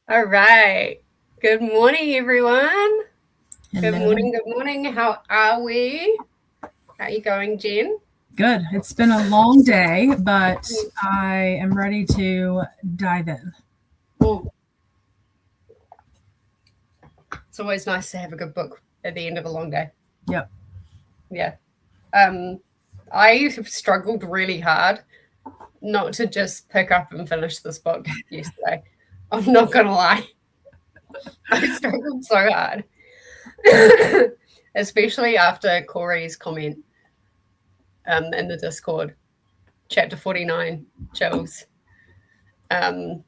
All right. Good morning, everyone. Hello. Good morning. How are we? How are you going, Jen? Good. It's been a long day, but I am ready to dive in. It's always nice to have a good book at the end of a long day. Yep. Yeah. I have struggled really hard not to just pick up and finish this book yesterday. I'm not going to lie. I struggled so hard. Especially after Corey's comment in the Discord, chapter 49, chills. And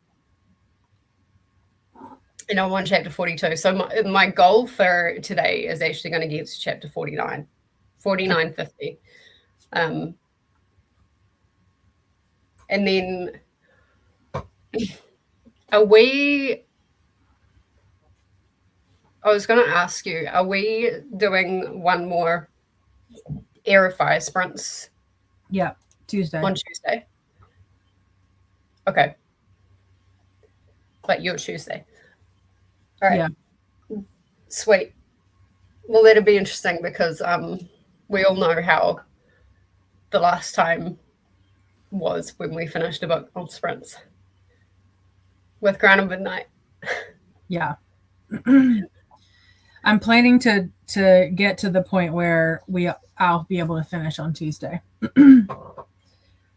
I'm on chapter 42. So my goal for today is actually going to get to chapter 49, 49.50. And then I was going to ask you, are we doing one more Airify sprints? Yeah, Tuesday. On Tuesday. Okay. But you're Tuesday. All right. Yeah. Sweet. Well, that'll be interesting because we all know how the last time was when we finished a book on sprints with Crown of Midnight. Yeah. I'm planning to get to the point where I'll be able to finish on Tuesday.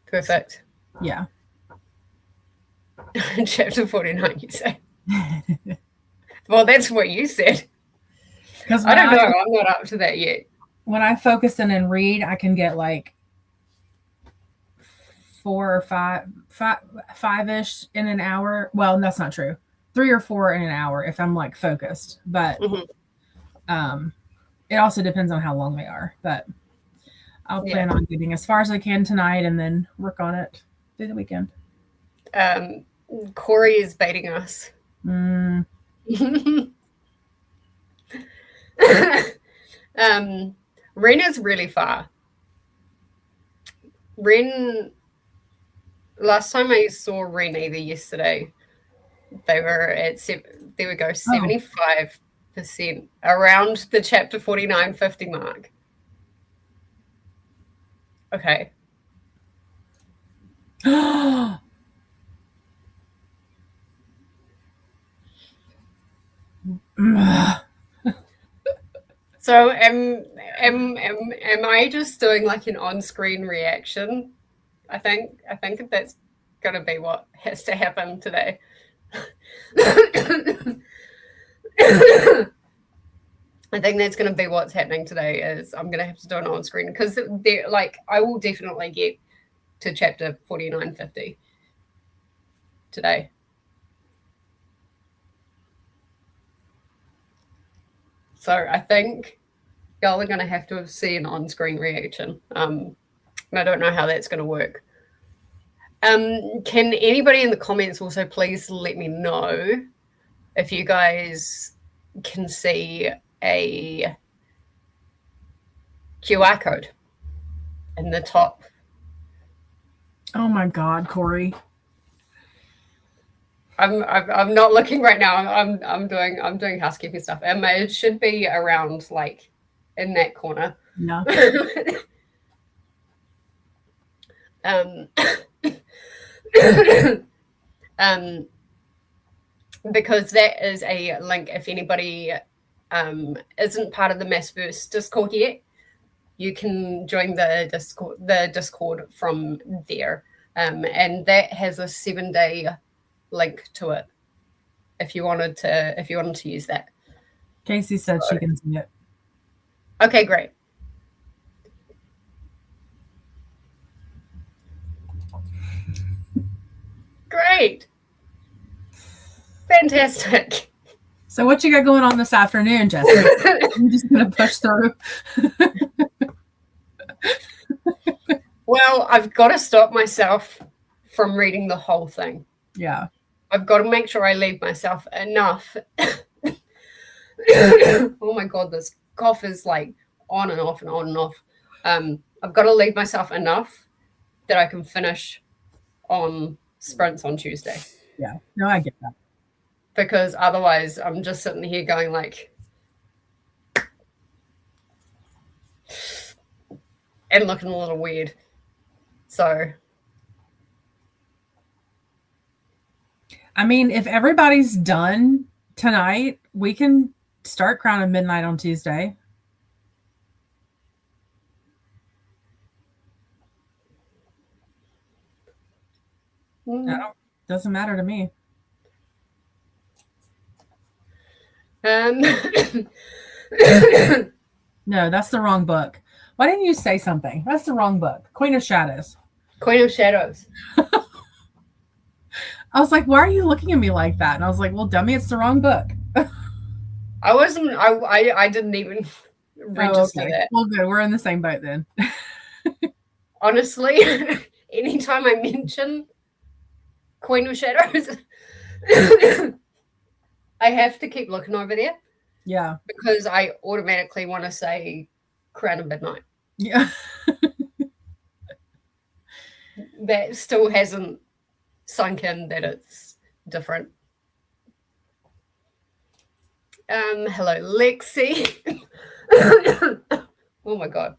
Perfect. Yeah. Chapter 49, you say? Well, that's what you said. I don't know. I'm not up to that yet. When I focus in and read, I can get like 4 or 5-ish in an hour. Well, that's not true. 3 or 4 in an hour if I'm like focused. But it also depends on how long they are. But I'll plan on getting as far as I can tonight and then work on it through the weekend. Corey is baiting us. Ren is really far. Ren, last time I saw Ren either yesterday, they were at 75% around the chapter 49.50 mark. Okay. So am I just doing like an on-screen reaction? I think that's going to be what has to happen today. I think that's going to be what's happening today. Is I'm going to have to do an on-screen because I will definitely get to chapter 49.50 today. So I think y'all are going to have to see an on-screen reaction. I don't know how that's going to work. Can anybody in the comments also please let me know if you guys can see a QR code in the top? Oh my God, Corey. I'm not looking right now. I'm doing housekeeping stuff. It should be around like in that corner. No. Because that is a link. If anybody isn't part of the MaasVerse Discord yet, you can join the Discord from there, and that has a 7-day link to it. If you wanted to use that. Casey said she can see it. Okay, great. Great. Fantastic. So what you got going on this afternoon, Jessica? I'm just going to push through. Well, I've got to stop myself from reading the whole thing. Yeah. I've got to make sure I leave myself enough. Oh my God, this cough is like on and off and on and off. I've got to leave myself enough that I can finish on sprints on Tuesday. Yeah. No, I get that. Because otherwise I'm just sitting here going like, and looking a little weird. So. I mean, if everybody's done tonight, we can start Crown of Midnight on Tuesday. Doesn't matter to me. No, that's the wrong book. Why didn't you say something? That's the wrong book. Queen of Shadows. Queen of Shadows. I was like, why are you looking at me like that? And I was like, well, dummy, it's the wrong book. I didn't even register that. Well, good. We're in the same boat then. Honestly, anytime I mention Queen of Shadows, I have to keep looking over there. Yeah. Because I automatically want to say Crown of Midnight. Yeah. That still hasn't sunk in that it's different. Hello, Lexi. Oh my God.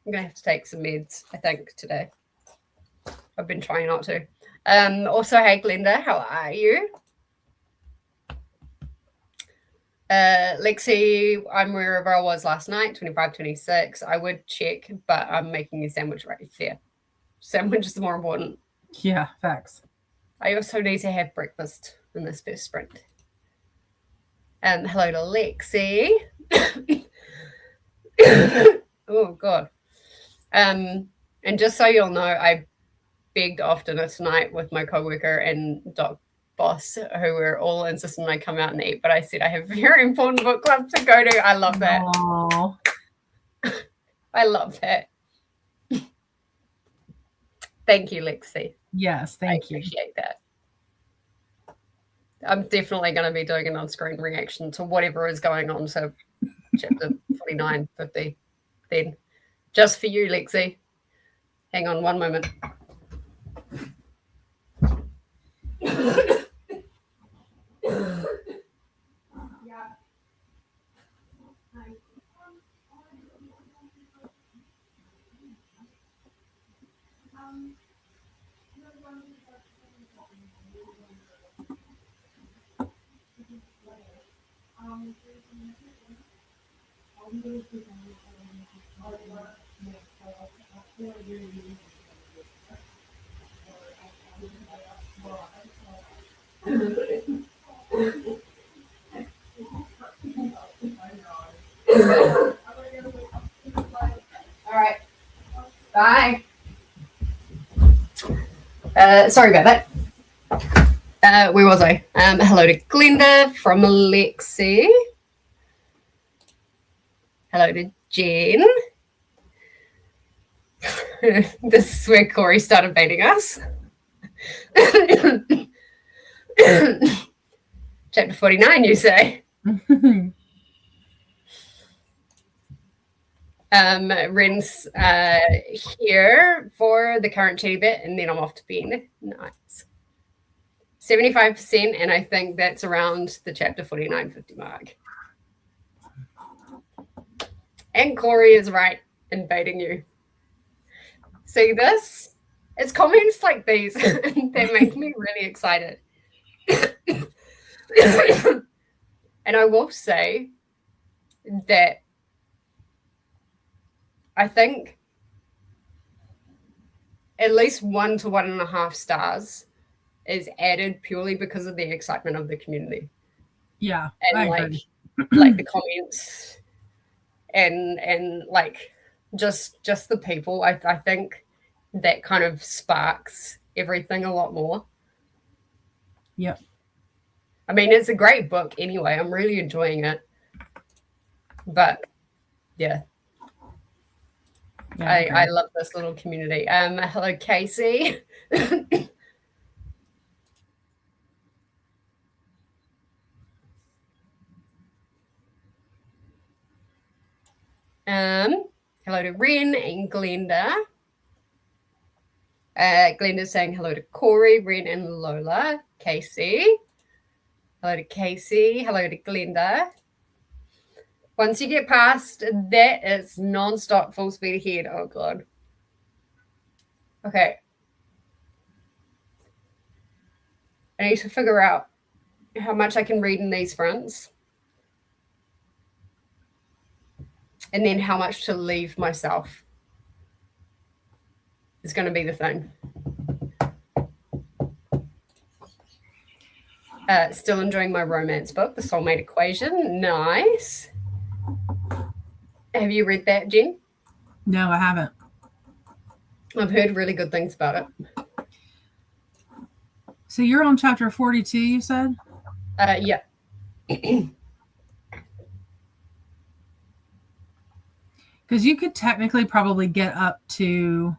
I'm going to have to take some meds, I think, today. I've been trying not to. Also, hey, Glenda, how are you? Lexi, I'm wherever I was last night, 25, 26. I would check, but I'm making a sandwich right there. Sandwich is more important. Yeah, facts. I also need to have breakfast in this first sprint. Hello to Lexi. Oh, God. And just so you'll know, I begged off dinner tonight with my coworker and Doc Boss, who were all insisting I come out and eat, but I said I have a very important book club to go to. I love that. Aww. I love that. Thank you, Lexi. Yes, thank you. I appreciate that. I'm definitely going to be doing an on-screen reaction to whatever is going on. So chapter 49, 50, then. Just for you, Lexi. Hang on one moment. All right. Bye. Sorry about that. Where was I? Hello to Glenda from Alexi. Hello to Jen. This is where Corey started baiting us. Chapter 49, you say? Ren's here for the current teddy bit, and then I'm off to bed. Nice. 75%, and I think that's around the chapter 49-50 mark. And Corey is right in baiting you. See this? It's comments like these that make me really excited. And I will say that I think at least 1 to 1.5 stars is added purely because of the excitement of the community. Yeah, and I like agree. like the comments and like just the people. I think that kind of sparks everything a lot more. Yep. I mean, it's a great book anyway. I'm really enjoying it. But yeah. I love this little community. Hello, Casey. Hello to Ren and Glenda. Glenda's saying hello to Corey, Ren, and Lola. Casey. Hello to Casey. Hello to Glenda. Once you get past that, it's non-stop, full speed ahead. Oh, God. Okay. I need to figure out how much I can read in these fronts. And then how much to leave myself is going to be the thing. Still enjoying my romance book, The Soulmate Equation. Nice. Have you read that, Jen? No, I haven't. I've heard really good things about it. So you're on chapter 42, you said? Yeah. Because you could technically probably get up to,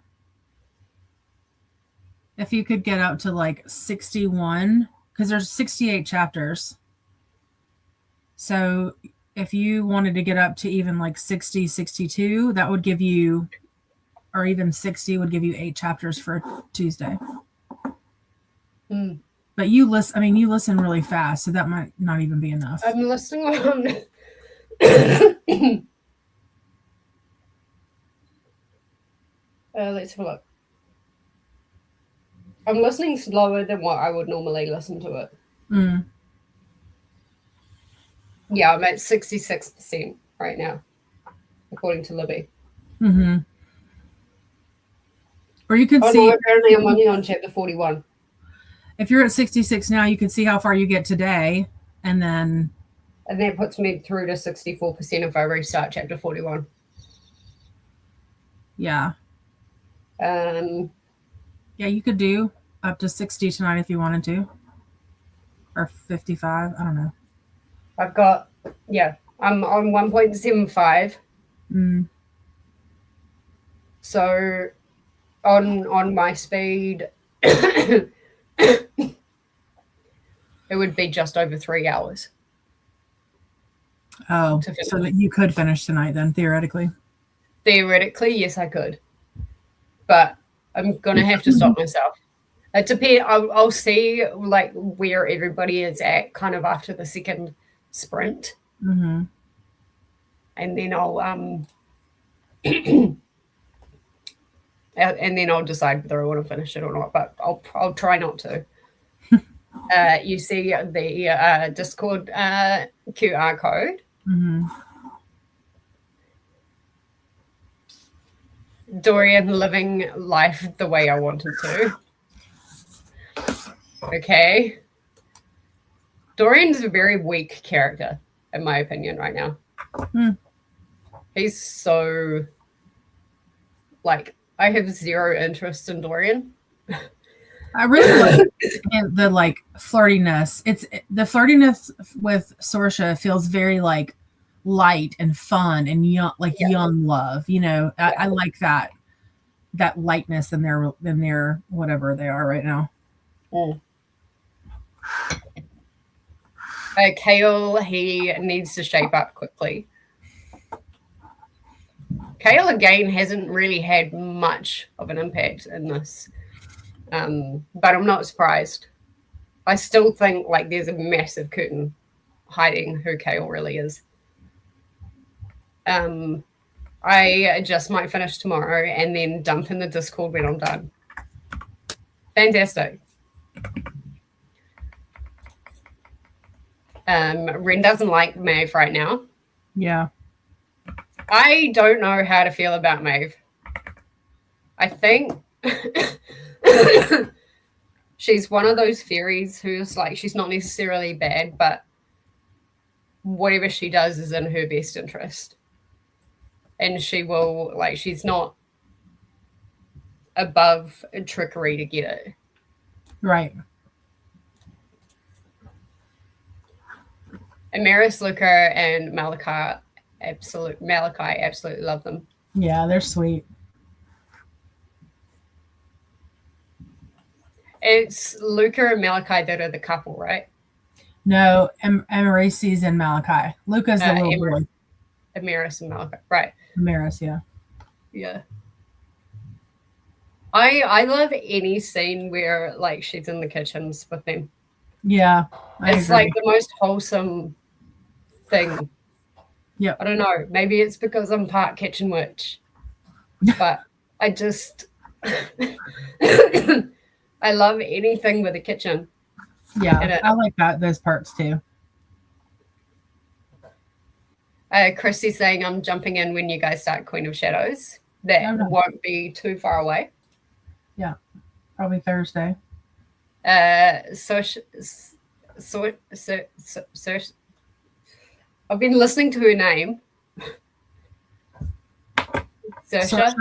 if you could get up to like 61, because there's 68 chapters. So if you wanted to get up to even like 60, 62, that would give you, or even 60 would give you 8 chapters for Tuesday. But you listen really fast, so that might not even be enough. I'm listening on. Let's have a look. I'm listening slower than what I would normally listen to it. Yeah, I'm at 66% right now, according to Libby. Or you could see. No, apparently I'm only on chapter 41. If you're at 66 now, you can see how far you get today, and then. And that puts me through to 64% if I restart chapter 41. Yeah. Yeah, you could do up to 60 tonight if you wanted to. Or 55, I don't know. I've got, I'm on 1.75. So on my speed, it would be just over 3 hours. Oh, so that you could finish tonight then, theoretically. Theoretically, yes, I could. But I'm going to have to stop myself. It depends. I'll see like where everybody is at kind of after the second sprint. And then I'll and then I'll decide whether I want to finish it or not. But I'll try not to. You see the Discord QR code. Dorian living life the way I wanted to. Okay. Dorian's a very weak character, in my opinion, right now. He's so, like, I have zero interest in Dorian. I really like the like flirtiness. It's the flirtiness with Sorsha feels very like light and fun and young, like young love. You know, I like that lightness in their whatever they are right now. Kale, he needs to shape up quickly. Kale again hasn't really had much of an impact in this. But I'm not surprised. I still think like there's a massive curtain hiding who Kale really is. I just might finish tomorrow and then dump in the Discord when I'm done. Fantastic. Ren doesn't like Maeve right now. Yeah. I don't know how to feel about Maeve. I think she's one of those fairies who's like, she's not necessarily bad, but whatever she does is in her best interest. And she will, like, she's not above trickery to get it. Right. Amaris, Luca, and Malachi absolutely love them. Yeah, they're sweet. It's Luca and Malachi that are the couple, right? No, Amarices and Malachi. Luca's the little boy. Amaris and Malachi, right? Amaris, yeah. Yeah. I love any scene where like she's in the kitchens with them. Yeah, it's agree. Like the most wholesome thing. Yeah. I don't know. Maybe it's because I'm part kitchen witch, but I just I love anything with a kitchen. Yeah, I like those parts too. Chrissy's saying I'm jumping in when you guys start Queen of Shadows. That won't be too far away. Yeah, probably Thursday. So I've been listening to her name. Saoirse.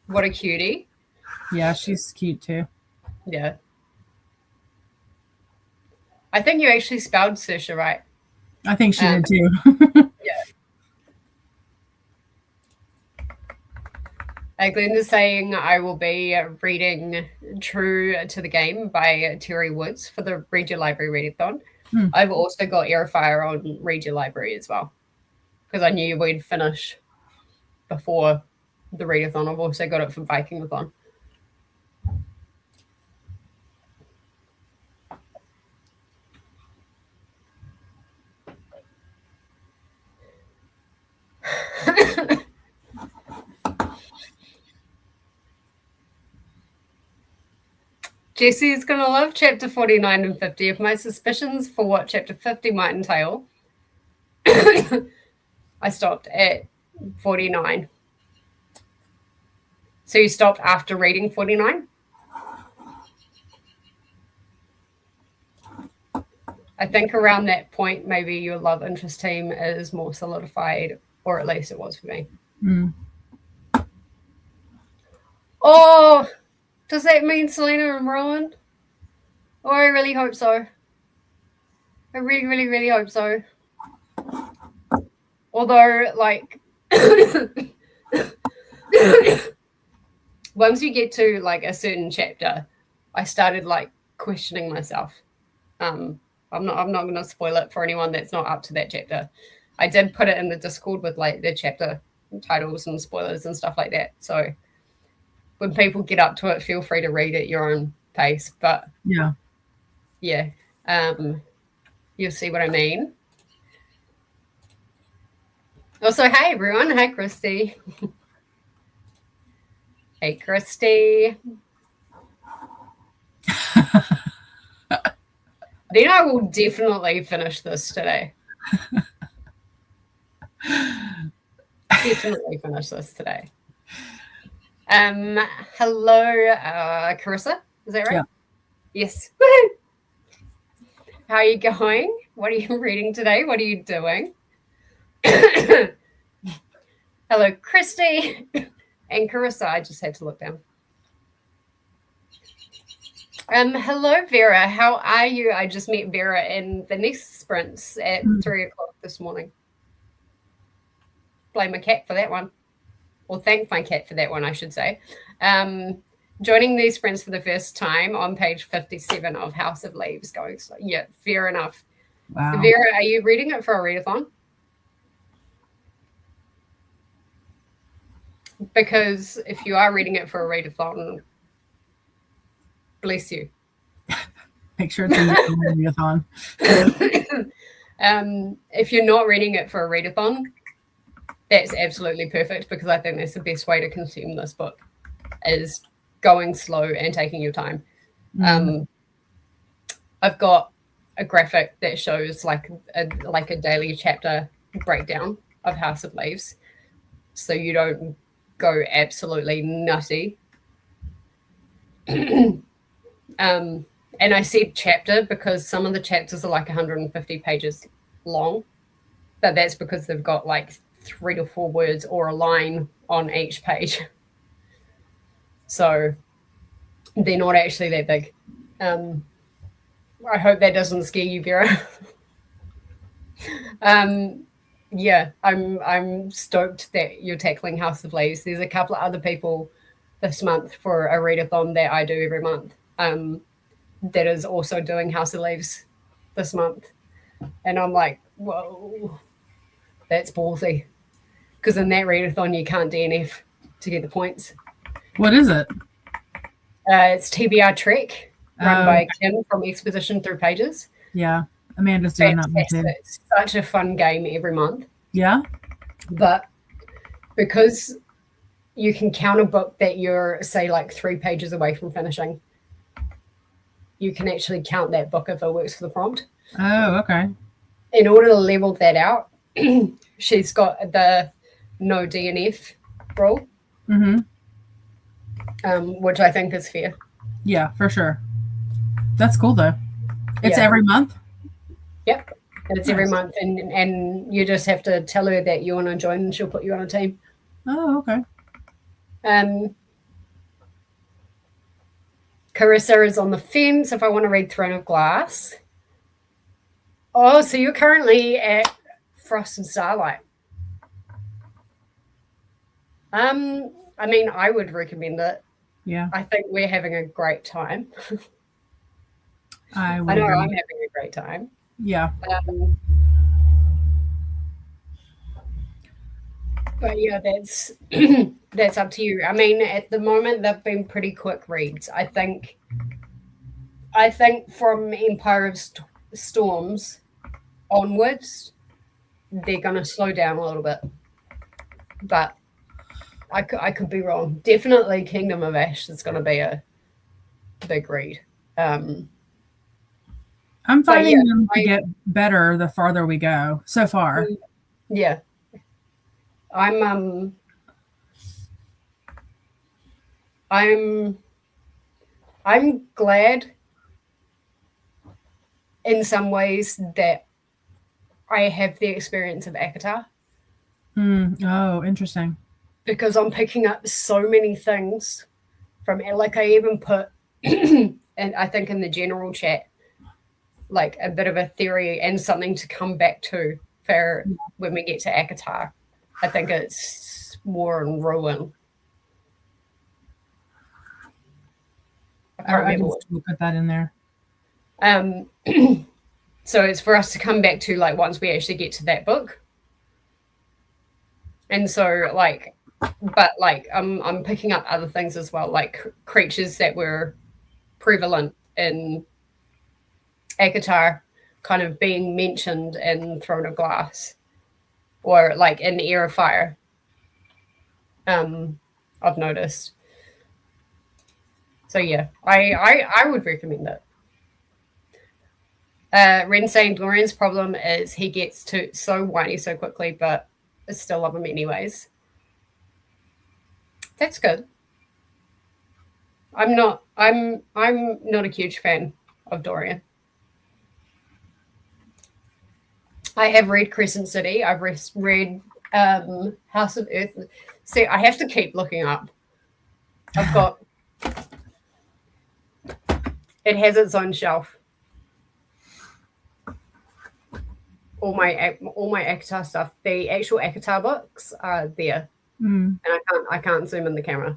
What a cutie. Yeah, she's cute too. Yeah. I think you actually spelled Saoirse right. I think she did too. Yeah. Glenda's saying I will be reading True to the Game by Terry Woods for the Read Your Library Readathon. I've also got Airfire on Read Your Library as well because I knew we'd finish before the readathon. I've also got it for Vikingathon. Jesse's going to love chapter 49 and 50. If my suspicions for what chapter 50 might entail, I stopped at 49. So you stopped after reading 49? I think around that point, maybe your love interest team is more solidified, or at least it was for me. Oh, does that mean Selena and Rowan? Oh, I really hope so. I really, really, really hope so. Although, like, once you get to, like, a certain chapter, I started, like, questioning myself. I'm not going to spoil it for anyone that's not up to that chapter. I did put it in the Discord with, like, the chapter titles and spoilers and stuff like that. So when people get up to it, feel free to read at your own pace. But yeah, you'll see what I mean. Also, hey everyone. Hi, Christy. Hey, Christy. Then I will definitely finish this today. Definitely finish this today. Hello, Carissa. Is that right? Yeah. Yes. Woo-hoo! How are you going? What are you reading today? What are you doing? Hello, Christy and Carissa. I just had to look down. Hello, Vera. How are you? I just met Vera in the next sprints at 3 o'clock this morning. Blame my cat for that one. Or thank my cat for that one, I should say. Joining these sprints for the first time on page 57 of House of Leaves. Going slow. Yeah, fair enough. Wow. Vera, are you reading it for a readathon? Because if you are reading it for a readathon, bless you. Make sure it's a readathon. If you're not reading it for a readathon, that's absolutely perfect because I think that's the best way to consume this book is going slow and taking your time. I've got a graphic that shows like a daily chapter breakdown of House of Leaves, so you don't go absolutely nutty. And I said chapter because some of the chapters are like 150 pages long, but that's because they've got like 3 to 4 words or a line on each page. So they're not actually that big. I hope that doesn't scare you, Vera. Yeah, I'm stoked that you're tackling House of Leaves. There's a couple of other people this month for a readathon that I do every month that is also doing House of Leaves this month. And I'm like, whoa, that's ballsy. Because in that readathon, you can't DNF to get the points. What is it? It's TBR Trek, run by Kim from Exposition Through Pages. Yeah, Amanda's doing that one too. It's such a fun game every month. Yeah. But because you can count a book that you're, say, like 3 pages away from finishing, you can actually count that book if it works for the prompt. Oh, okay. In order to level that out, she's got the no DNF rule, which I think is fair. Yeah, for sure. That's cool, though. It's every month? Yep. And it's every month, and you just have to tell her that you want to join, and she'll put you on a team. Oh, okay. Carissa is on the fence if I want to read Throne of Glass. Oh, so you're currently at Frost and Starlight. I mean, I would recommend it. Yeah. I think we're having a great time. I know I'm having a great time. Yeah. But yeah, that's up to you. I mean, at the moment they've been pretty quick reads. I think from Empire of Storms onwards, they're going to slow down a little bit. But I could be wrong. Definitely Kingdom of Ash is going to be a big read. I'm finding them to get better the farther we go so far. Yeah. I'm glad in some ways that I have the experience of ACOTAR. Oh, interesting. Because I'm picking up so many things from it. Like I even put, and I think in the general chat, like a bit of a theory and something to come back to for when we get to ACOTAR. I think it's War and Ruin. I can't remember what we'll put that in there. So it's for us to come back to like once we actually get to that book. And so like, but like I'm picking up other things as well, like creatures that were prevalent in ACOTAR kind of being mentioned in Throne of Glass or like in Heir of Fire. I've noticed. So yeah, I would recommend it. Ren saying Dorian's problem is he gets so whiny so quickly, but I still love him anyways. That's good. I'm not a huge fan of Dorian. I have read Crescent City. I've read House of Earth. See, I have to keep looking up. I've got it has its own shelf. All my ACOTAR stuff. The actual ACOTAR books are there, and I can't zoom in the camera.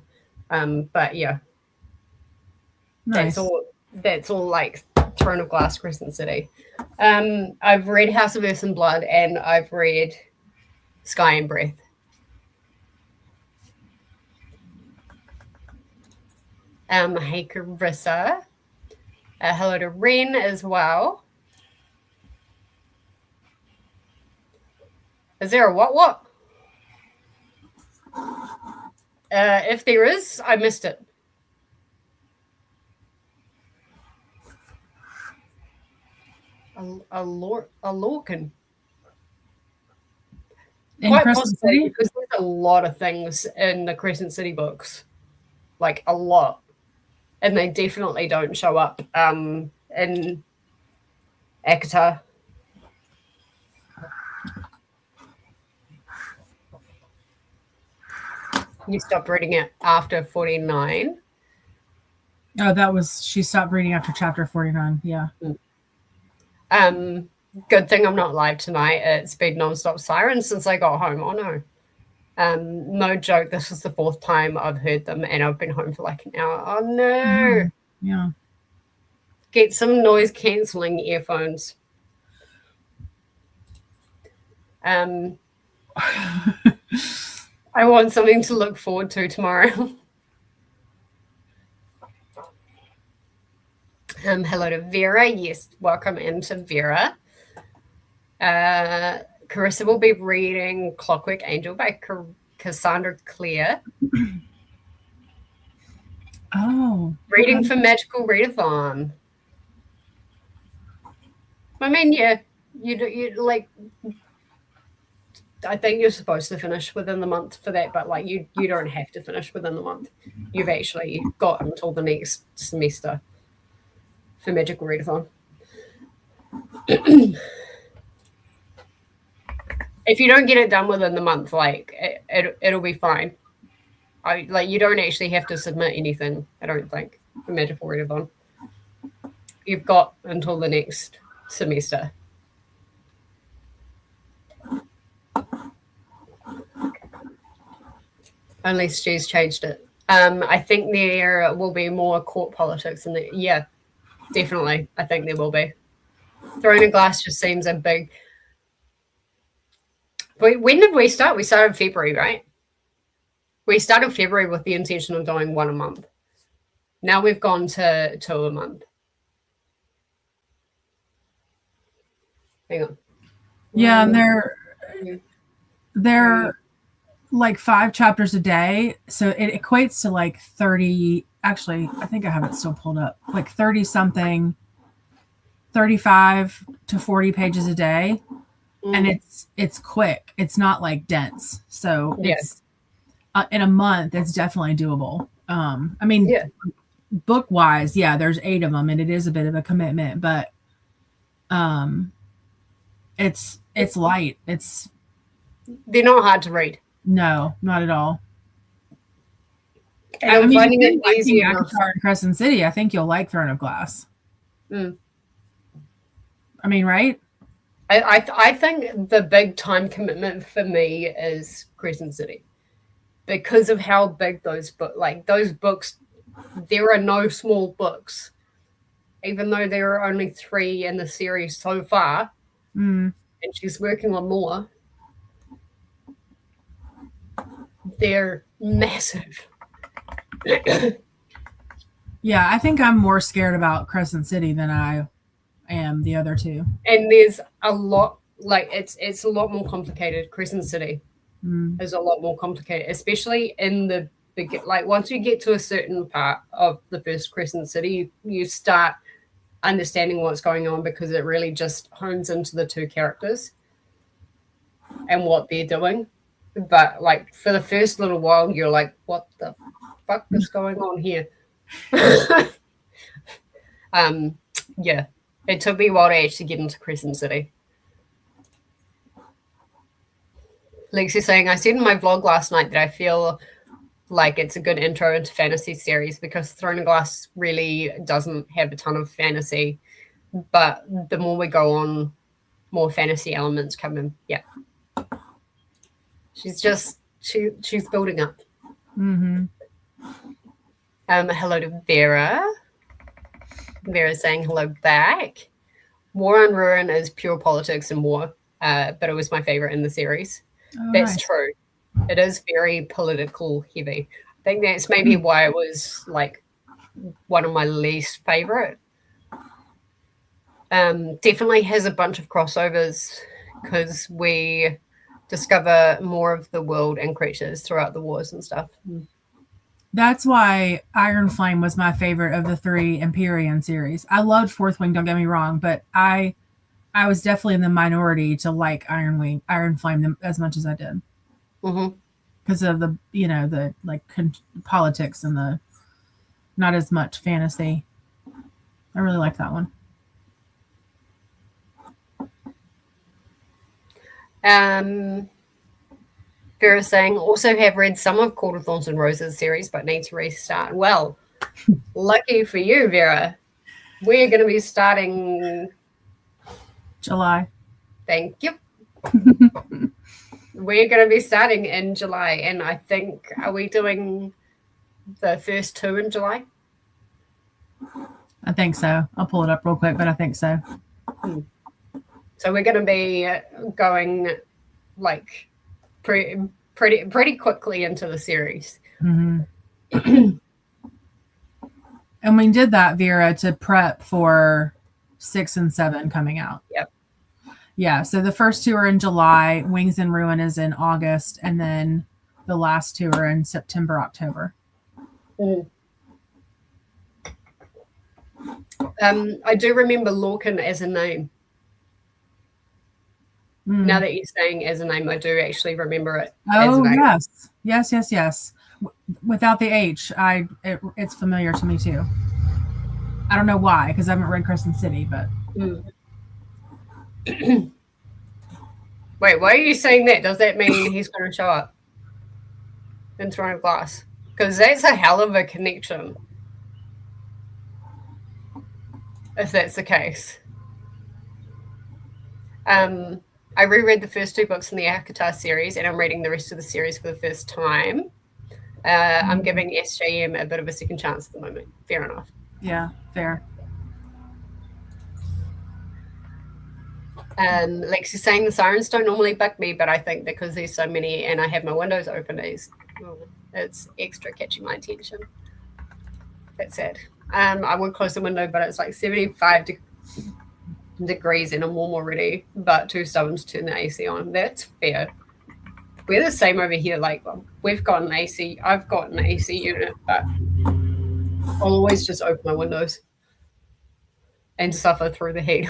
But yeah, nice. That's all like Throne of Glass, Crescent City. I've read House of Earth and Blood, and I've read Sky and Breath. Hey Carissa. Hello to Ren as well. Is there a what? If there is, I missed it. A Lorcan. In Crescent City? Because there's a lot of things in the Crescent City books. Like a lot. And they definitely don't show up in ACOTAR. You stopped reading it after 49. Oh, she stopped reading after chapter 49. Yeah. Good thing I'm not live tonight. It's been non-stop sirens since I got home. Oh no. No joke, this is the 4th time I've heard them and I've been home for like an hour. Oh no. Yeah. Get some noise cancelling earphones. I want something to look forward to tomorrow. Hello to Vera. Yes, welcome into Vera. Carissa will be reading Clockwork Angel by Cassandra Clare. Oh. Reading for Magical Readathon. I mean, yeah, you like. I think you're supposed to finish within the month for that, but like you don't have to finish within the month. You've actually got until the next semester for Magical Readathon. If you don't get it done within the month, like it'll be fine. You don't actually have to submit anything, I don't think, for Magical Readathon. You've got until the next semester. Unless she's changed it. I think there will be more court politics in there. Yeah, definitely. I think there will be. Throne of Glass just seems a big. When did we start? We started February, right? We started February with the intention of doing 1 a month. Now we've gone to 2 a month. Hang on. Yeah, and they're like 5 chapters a day, so it equates to like 30. Actually, I think I have it still pulled up. Like 30 something, 35 to 40 pages a day, and it's quick. It's not like dense. So it's in a month, it's definitely doable. I mean, book wise, there's 8 of them, and it is a bit of a commitment, but it's light. They're not hard to read. No, not at all. And I'm finding it easy enough. In Crescent City, I think you'll like Throne of Glass. I mean, right? I think the big time commitment for me is Crescent City, because of how big those books. There are no small books, even though there are only 3 in the series so far, and she's working on more. They're massive. Yeah, I think I'm more scared about Crescent City than I am the other 2. And there's a lot, like it's a lot more complicated. Crescent City is a lot more complicated, especially in the like once you get to a certain part of the first Crescent City, you start understanding what's going on, because it really just hones into the 2 characters and what they're doing. But like for the first little while, you're like, what the fuck is going on here? Yeah, it took me a while to actually get into Crescent City. Lexi saying, I said in my vlog last night that I feel like it's a good intro into fantasy series, because Throne of Glass really doesn't have a ton of fantasy, but the more we go on, more fantasy elements come in. Yeah. She's building up. Hello to Vera. Vera's saying hello back. War on Ruin is pure politics and war, but it was my favorite in the series. That's true. It is very political heavy. I think that's maybe why it was like one of my least favorite. Definitely has a bunch of crossovers, because we discover more of the world and creatures throughout the wars and stuff. That's why Iron Flame was my favorite of the 3 Empyrean series. I loved Fourth Wing, don't get me wrong, but I was definitely in the minority to like Iron Flame as much as I did. Because of the, the like politics and the not as much fantasy. I really like that one. Vera's saying, also have read some of Court of Thorns and Roses series, but need to restart. Well, lucky for you, Vera. We're going to be starting July. Thank you. We're going to be starting in July, and I think, are we doing the first 2 in July? I think so. I'll pull it up real quick, but I think so. So we're going to be going like pretty quickly into the series. Mm-hmm. And we did that, Vera, to prep for 6 and 7 coming out. Yep. Yeah, so the first 2 are in July, Wings and Ruin is in August, and then the last 2 are in September, October. I do remember Lorcan as a name. Now that you're saying as a name, I do actually remember it as a name. Yes. Without the H, it's familiar to me too. I don't know why, because I haven't read Crescent City, but... Wait, why are you saying that? Does that mean he's going to show up in Throne of Glass? Because that's a hell of a connection. If that's the case. I reread the first 2 books in the Akatar series, and I'm reading the rest of the series for the first time. I'm giving SJM a bit of a second chance at the moment. Fair enough. Yeah, fair. Lexi's saying the sirens don't normally bug me, but I think because there's so many and I have my windows open, it's extra catching my attention. That's it. I would close the window, but it's like 75 degrees and I'm warm already, but too stubborn to turn the AC on. That's fair. We're the same over here. Like, we've got an AC. I've got an AC unit, but I'll always just open my windows and suffer through the heat.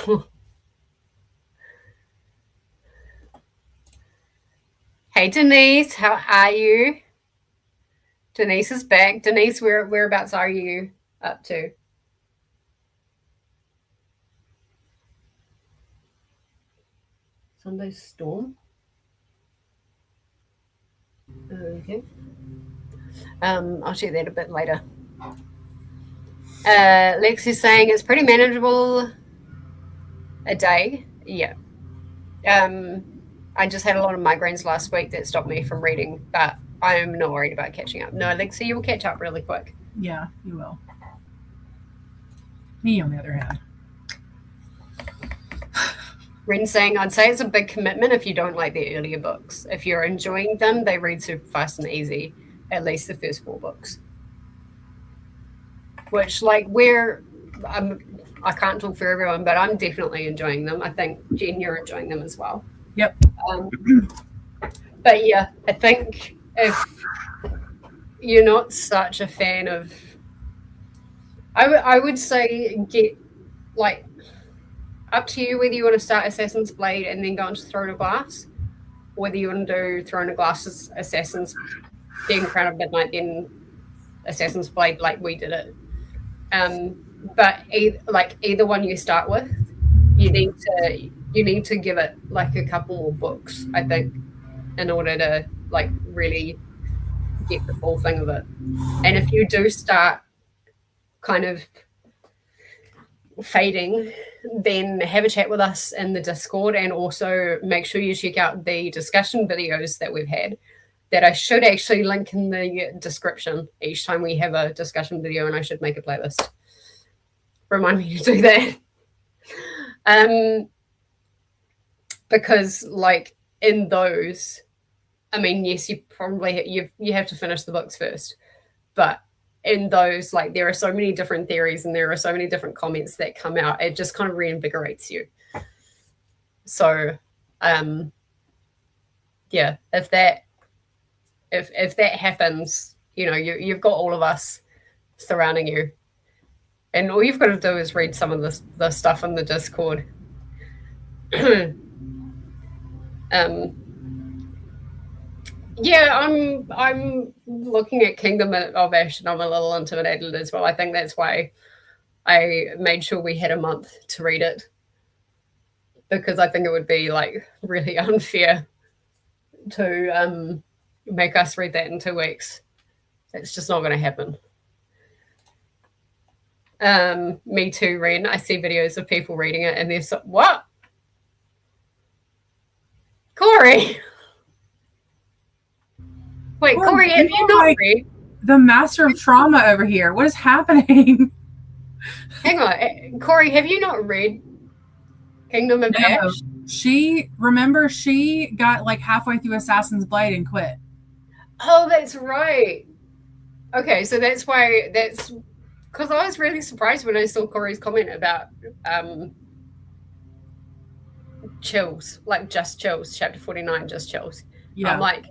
Hey, Denise, how are you? Denise is back. Denise, whereabouts are you up to? Sunday storm. Okay. I'll share that a bit later. Lex is saying it's pretty manageable a day. Yeah. I just had a lot of migraines last week that stopped me from reading, but I'm not worried about catching up. No, Lexi, you'll catch up really quick. Yeah, you will. Me, on the other hand. Ren's saying, I'd say it's a big commitment if you don't like the earlier books. If you're enjoying them, they read super fast and easy, at least the first 4 books. Which, like, I can't talk for everyone, but I'm definitely enjoying them. I think, Jen, you're enjoying them as well. Yep. But yeah, I think if you're not such a fan of, I would say get, like, up to you whether you want to start Assassin's Blade and then go into Throne of Glass, or whether you want to do Throne of Glass, Assassin's, then Crown of Midnight, then Assassin's Blade, like we did it. But either one you start with, you need to give it like a couple more books, I think, in order to like really get the full thing of it. And if you do start kind of fading, then have a chat with us in the Discord, and also make sure you check out the discussion videos that we've had that I should actually link in the description each time we have a discussion video, and I should make a playlist. Remind me to do that. Because like in those, I mean, yes, you probably you have to finish the books first, but in those, like, there are so many different theories and there are so many different comments that come out. It just kind of reinvigorates you. So, yeah, if that happens, you know, you've got all of us surrounding you, and all you've got to do is read some of the stuff in the Discord. Yeah, I'm looking at Kingdom of Ash and I'm a little intimidated as well. I think that's why I made sure we had a month to read it, because I think it would be like really unfair to make us read that in 2 weeks. It's just not going to happen. Me too, Ren. I see videos of people reading it and they're so, what? Corey. Wait, Corey, have you not read? The master of trauma over here. What is happening? Hang on, Corey, have you not read Kingdom of Ash? She got like halfway through Assassin's Blade and quit. Oh, that's right. Okay, so that's because I was really surprised when I saw Corey's comment about chills, like just chills, chapter 49, just chills. Yeah. I'm like,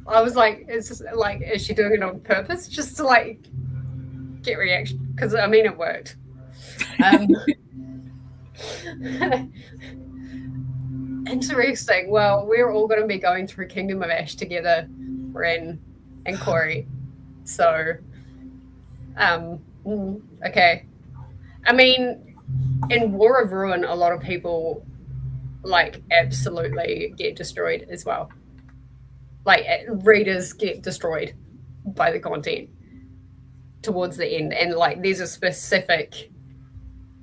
I was like, is she doing it on purpose just to like get reaction? Because I mean, it worked. Interesting. Well, we're all going to be going through Kingdom of Ash together, Ren and Corey. So, okay. I mean, in War of Ruin, a lot of people like absolutely get destroyed as well. Like readers get destroyed by the content towards the end, and like there's a specific.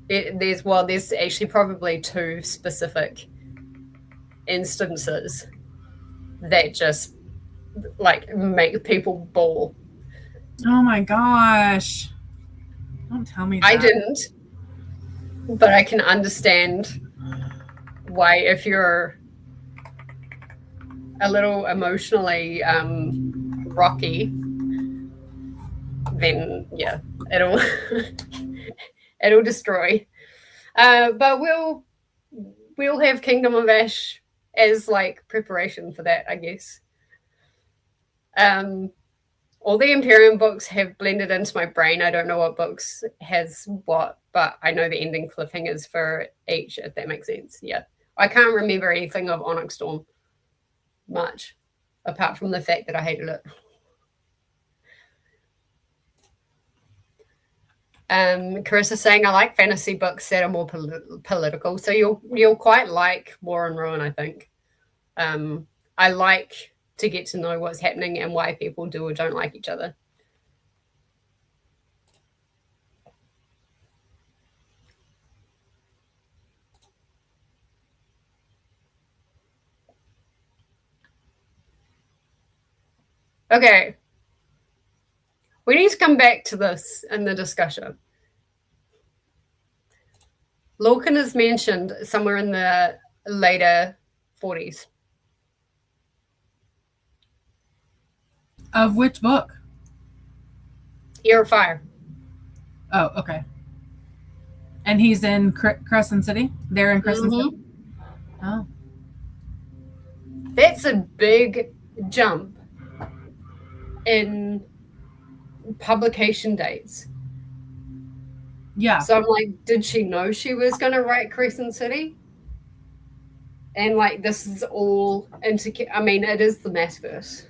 There's actually probably 2 specific instances that just like make people bawl. Oh my gosh. Don't tell me that. I didn't, but I can understand why, if you're a little emotionally rocky, then yeah, it'll destroy. But we'll have Kingdom of Ash as like preparation for that, I guess. All the Imperium books have blended into my brain. I don't know what books has what, but I know the ending cliffhangers for each, if that makes sense. Yeah. I can't remember anything of Onyx Storm much, apart from the fact that I hated it. Carissa's saying, I like fantasy books that are more political. So you'll quite like War and Ruin, I think. I like to get to know what's happening and why people do or don't like each other. Okay. We need to come back to this in the discussion. Lorcan is mentioned somewhere in the later 40s. Of which book? Heir of Fire. Oh, okay. And he's in Crescent City? They're in Crescent City? Oh. That's a big jump in publication dates. Yeah. So I'm like, did she know she was going to write Crescent City? And like, this is all I mean, it is the MaasVerse.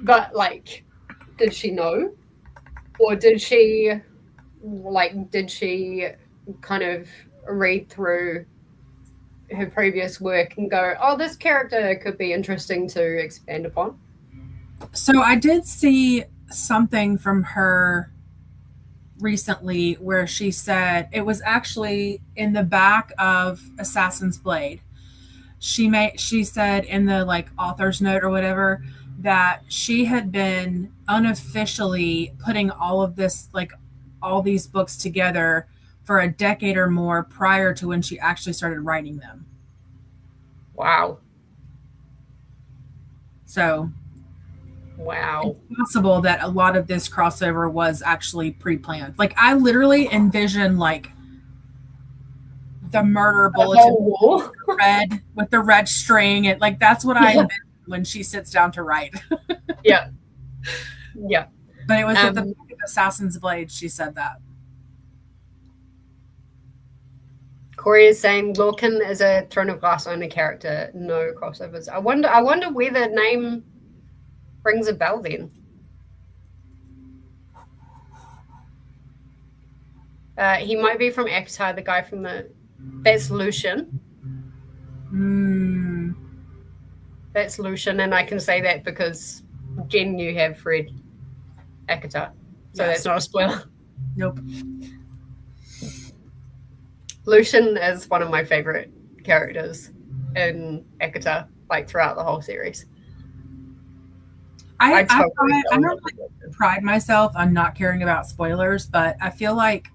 But like, did she know? Or did she kind of read through her previous work and go, oh, this character could be interesting to expand upon? So I did see something from her recently where she said, it was actually in the back of Assassin's Blade. She said in the like author's note or whatever that she had been unofficially putting all of this, like all these books together for a decade or more prior to when she actually started writing them. Wow. So wow, it's possible that a lot of this crossover was actually pre-planned. Like I literally envision like the murder bulletin with the red string. And like that's what I envision when she sits down to write. Yeah. But it was at the back of Assassin's Blade she said that. Corey is saying Lorcan is a Throne of Glass only character, no crossovers. I wonder where the name rings a bell then. He might be from Akatar, the guy from that's Lucian. That's Lucian, and I can say that because Jen, you have read Akatar, so yes. That's not a spoiler. Nope. Lucian is one of my favorite characters in Ekata, like throughout the whole series. I don't pride myself on not caring about spoilers, but I feel like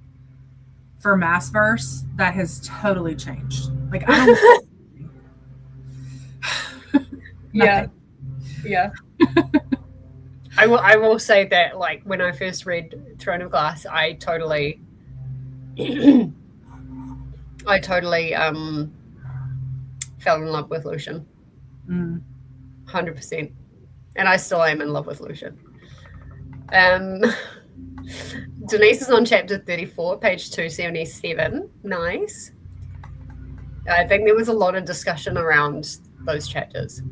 for MaasVerse that has totally changed. Like I don't. Yeah. I will say that, like, when I first read Throne of Glass, I totally fell in love with Lucian. 100%. And I still am in love with Lucian. Denise is on chapter 34, page 277. Nice. I think there was a lot of discussion around those chapters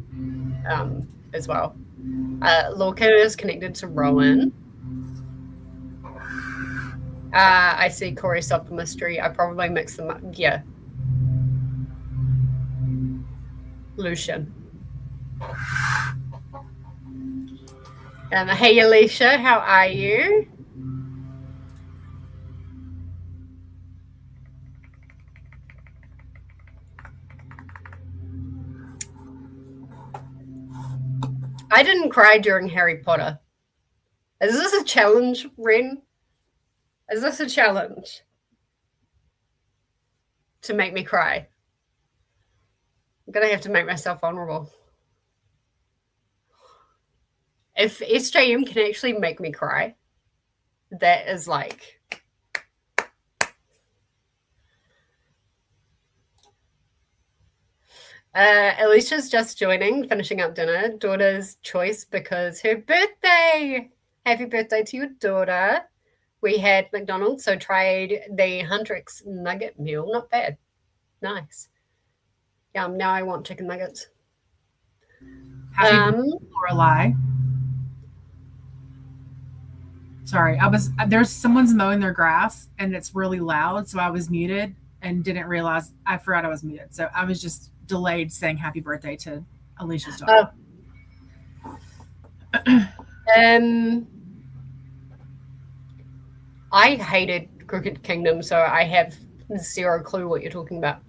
as well. Lorca is connected to Rowan. I see Corey solved the mystery. I probably mixed them up. Yeah. Lucian. Hey, Alicia, how are you? I didn't cry during Harry Potter. Is this a challenge, Ren? Is this a challenge to make me cry? I'm going to have to make myself vulnerable. If SJM can actually make me cry, that is like... Alicia's just joining, finishing up dinner. Daughter's choice because her birthday. Happy birthday to your daughter. We had McDonald's, so tried the Huntrix nugget meal. Not bad. Nice. Yum. Now I want chicken nuggets. Lorelai. Sorry, there's someone's mowing their grass and it's really loud, so I was muted and didn't realize I forgot I was muted. So I was just delayed saying happy birthday to Alicia's daughter. I hated Crooked Kingdom, so I have zero clue what you're talking about.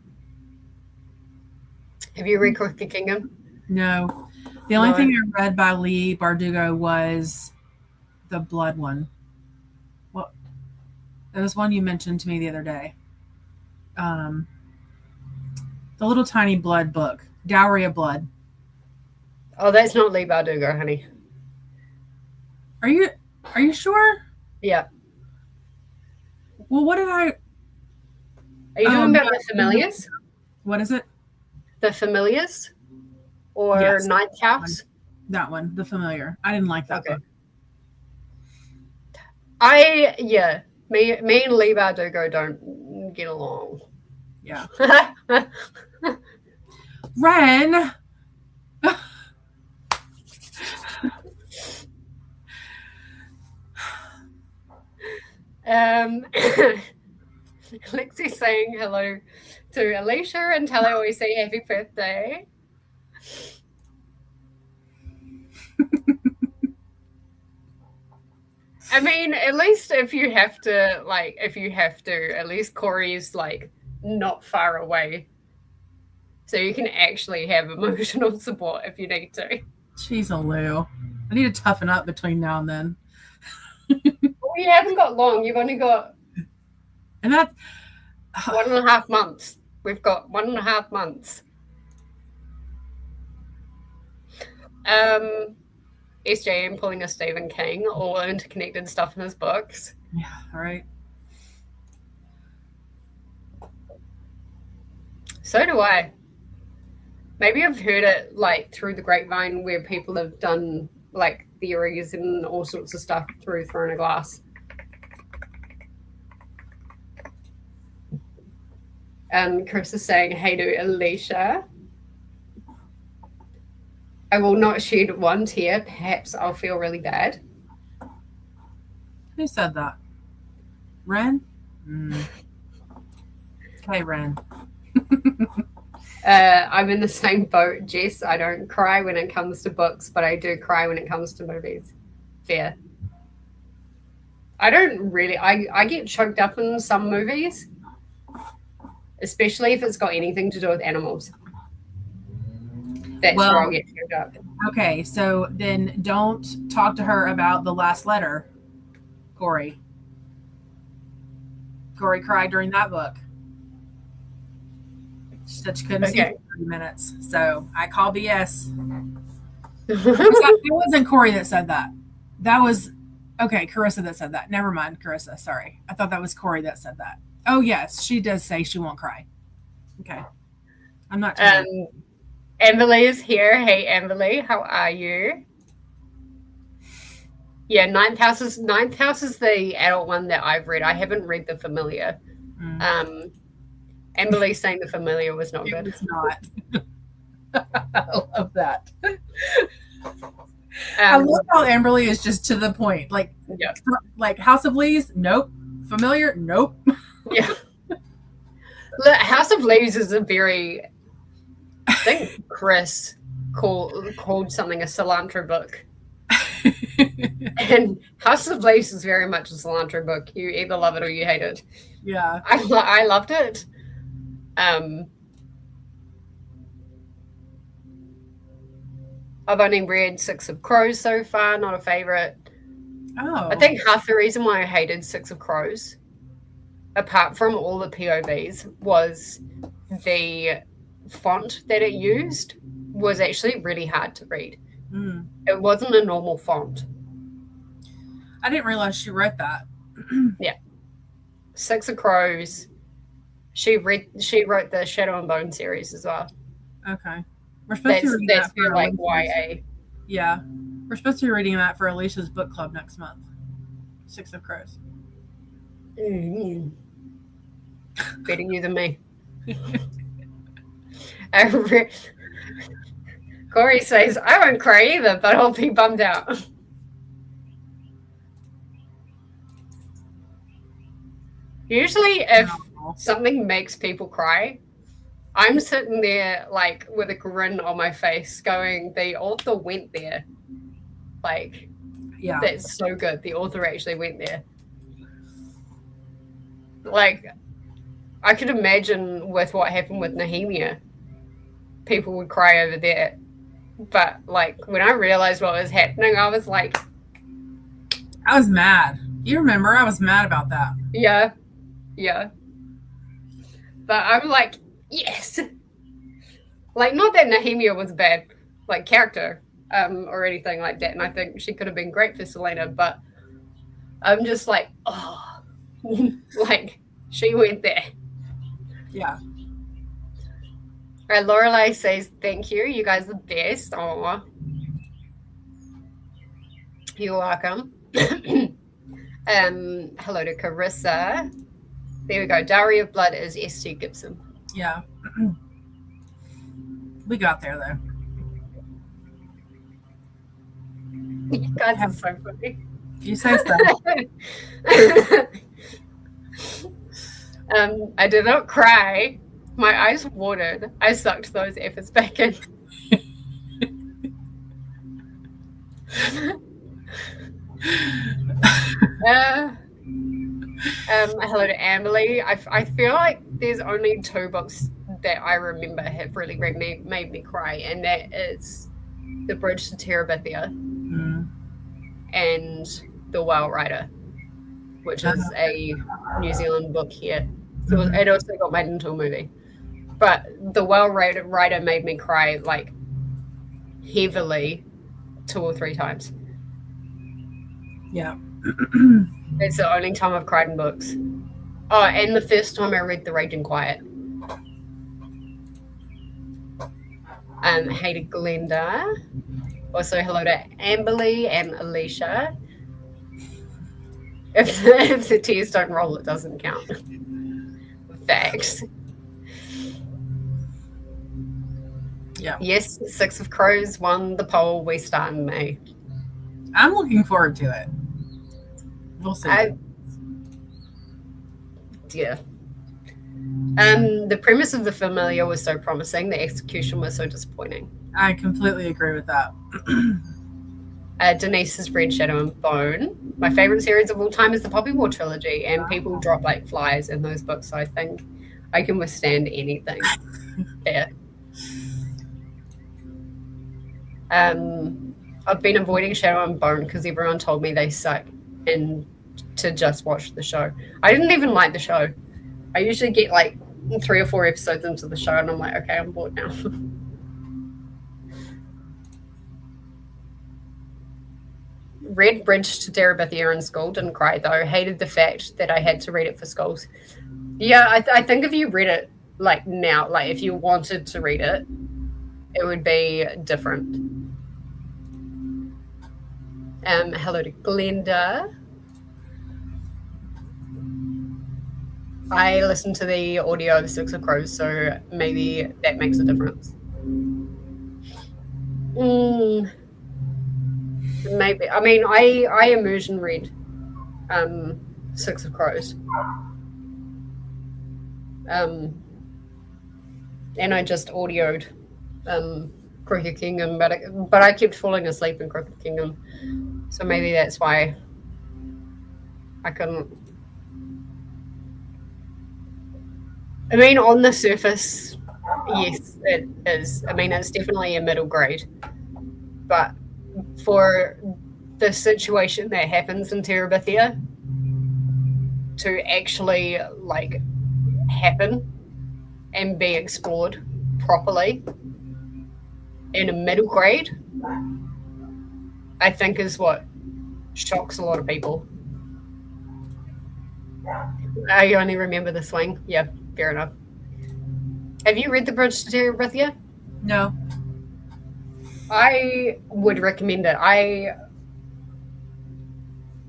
Have you read Crooked Kingdom? No. The only thing I read by Lee Bardugo was the blood one. Well, there was one you mentioned to me the other day. The little tiny blood book, Dowry of Blood. Oh, that's not Lee Bardugo, honey. Are you sure? Yeah. Well, what did I... Are you talking about The Familiars? What is it? The Familiars? Or yes, Ninth House? That one, The Familiar. I didn't like that book. Me and Lee Bardugo don't get along. Yeah. Ren! Lexi's saying hello to Alicia and tell her we say happy birthday. I mean, at least if you have to, at least Corey's like not far away. So you can actually have emotional support if you need to. Jeez, Lou. I need to toughen up between now and then. Well, you haven't got long. You've only got... And that's... 1.5 months. We've got 1.5 months. SJM pulling a Stephen King, all interconnected stuff in his books. Yeah, right. So do I. Maybe I've heard it like through the grapevine where people have done like theories and all sorts of stuff through Throne of Glass. Chris is saying, hey to Alicia. I will not shed one tear. Perhaps I'll feel really bad. Who said that? Ren? Hey, Ren. I'm in the same boat, Jess. I don't cry when it comes to books, but I do cry when it comes to movies. Fair. I don't really... I get choked up in some movies, especially if it's got anything to do with animals. That's where I'll get turned up. Okay, so then don't talk to her about the last letter, Corey. Corey cried during that book. She said she couldn't see for 30 minutes. So I call BS. It wasn't Corey that said that. That was, Carissa that said that. Never mind, Carissa. Sorry. I thought that was Corey that said that. Oh, yes. She does say she won't cry. Okay. I'm not Amberly is here. Hey, Amberly. How are you? Yeah, Ninth House is the adult one that I've read. I haven't read The Familiar. Amberly saying The Familiar was not good. It's not. I love that. I love how Amberly is just to the point. Like House of Leaves, nope. Familiar, nope. Yeah. Look, House of Leaves is a very, I think Chris called something a cilantro book. And House of Leaves is very much a cilantro book. You either love it or you hate it. Yeah. I loved it. I've only read Six of Crows so far, not a favorite. Oh. I think half the reason why I hated Six of Crows, apart from all the POVs, was the font that it used was actually really hard to read. It wasn't a normal font. I didn't realize she wrote that. Yeah. Six of Crows. She wrote the Shadow and Bone series as well. Okay. We're supposed to read that for like YA. Yeah. We're supposed to be reading that for Alicia's book club next month. Six of Crows. Better you than me. Corey says, I won't cry either, but I'll be bummed out. Usually if something makes people cry, I'm sitting there like with a grin on my face going, the author went there. Like, yeah, that's so good. The author actually went there. Like, I could imagine with what happened with Nehemia, people would cry over there. But like when I realized what was happening, I was like, I was mad. You remember? I was mad about that. Yeah. But I'm like, yes. Like, not that Nehemia was a bad like character or anything like that, and I think she could have been great for Selena, but I'm just like, oh, like she went there. Yeah. All right, Lorelei says, thank you. You guys are the best. Aw. You're welcome. Hello to Carissa. There we go. Diary of Blood is S.T. Gibson. Yeah. We got there, though. You guys are so funny. You say so. I did not cry. My eyes watered. I sucked those efforts back in. Hello to Amberly. I feel like there's only 2 books that I remember have really made me cry, and that is The Bridge to Terabithia and The Whale Rider, which is a New Zealand book here. So it also got made into a movie. But The Whale Rider made me cry like heavily 2 or 3 times. Yeah. It's the only time I've cried in books. Oh, and the first time I read The Raging Quiet. Hey to Glenda. Also hello to Amberly and Alicia. If the tears don't roll, it doesn't count. Facts. Yeah. Yes, Six of Crows won the poll. We start in May. I'm looking forward to it. We'll see. Yeah. The premise of The Familiar was so promising. The execution was so disappointing. I completely agree with that. Denise has read Shadow and Bone. My favorite series of all time is the Poppy War trilogy, and people drop like flies in those books. So I think I can withstand anything. Yeah. I've been avoiding Shadow and Bone because everyone told me they suck and to just watch the show. I didn't even like the show. I usually get like 3 or 4 episodes into the show and I'm like, okay, I'm bored now. Read Bridge to Terabithia in school, didn't cry though. Hated the fact that I had to read it for schools. Yeah, I think if you read it like now, like if you wanted to read it, it would be different. Hello to Glenda. I listened to the audio of Six of Crows, so maybe that makes a difference. Maybe. I mean, I immersion read Six of Crows. And I just audioed Crooked Kingdom, but I kept falling asleep in Crooked Kingdom, so maybe that's why I couldn't. I mean, on the surface, yes, it is. I mean, it's definitely a middle grade, but for the situation that happens in Terabithia to actually like happen and be explored properly in a middle grade, I think is what shocks a lot of people. I only remember the swing. Yeah, fair enough. Have you read The Bridge to Terabithia? No. I would recommend it.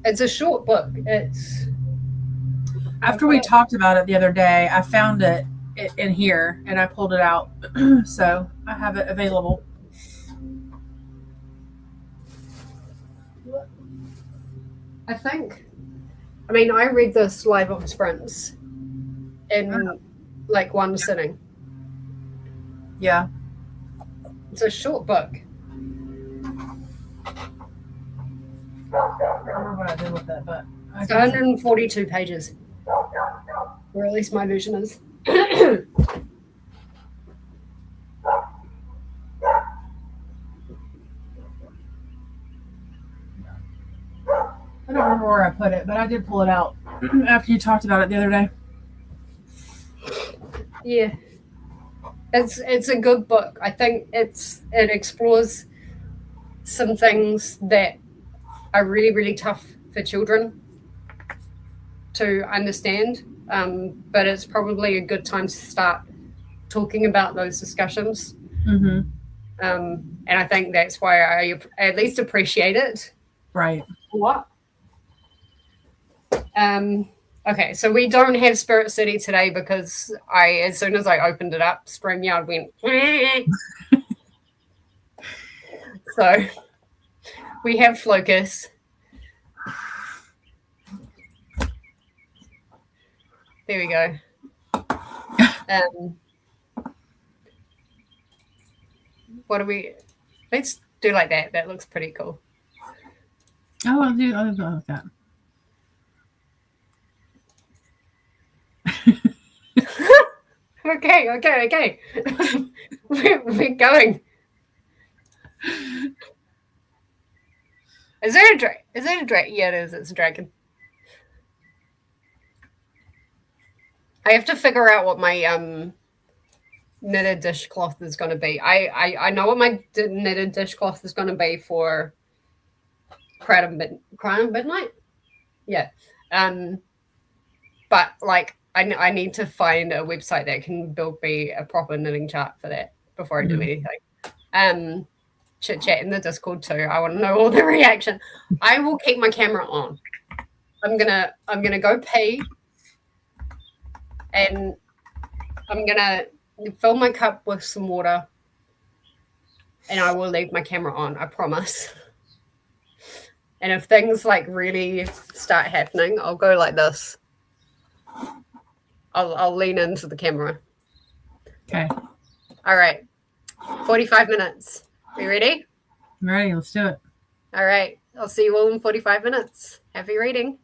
It's a short book. It's after we talked about it the other day, I found it in here and I pulled it out, so I have it available. I think. I mean, I read this live on Sprints in like one sitting. Yeah. It's a short book. I don't remember what I did with it, but it's 142 pages. Or at least my version is. I don't remember where I put it, but I did pull it out after you talked about it the other day. Yeah. It's a good book. I think it explores some things that are really, really tough for children to understand. But it's probably a good time to start talking about those discussions. Mm-hmm. And I think that's why I at least appreciate it. Right. What? Okay, so we don't have Spirit City today because as soon as I opened it up, StreamYard went. So we have Flocus. There we go. What do we? Let's do like that. That looks pretty cool. Oh, I'll do like that. Okay. We're going. Is there a dragon? Is it a dragon? Yeah, it is. It's a dragon. I have to figure out what my knitted dishcloth is going to be. I know what my knitted dishcloth is going to be for Crown of Midnight. Yeah. But like I need to find a website that can build me a proper knitting chart for that before I do anything. Chit chat in the Discord too. I want to know all the reaction. I will keep my camera on. I'm gonna go pee, and I'm gonna fill my cup with some water, and I will leave my camera on. I promise. And if things like really start happening, I'll go like this. I'll lean into the camera. Okay. All right. 45 minutes. Are you ready? I'm ready. Let's do it. All right. I'll see you all in 45 minutes. Happy reading.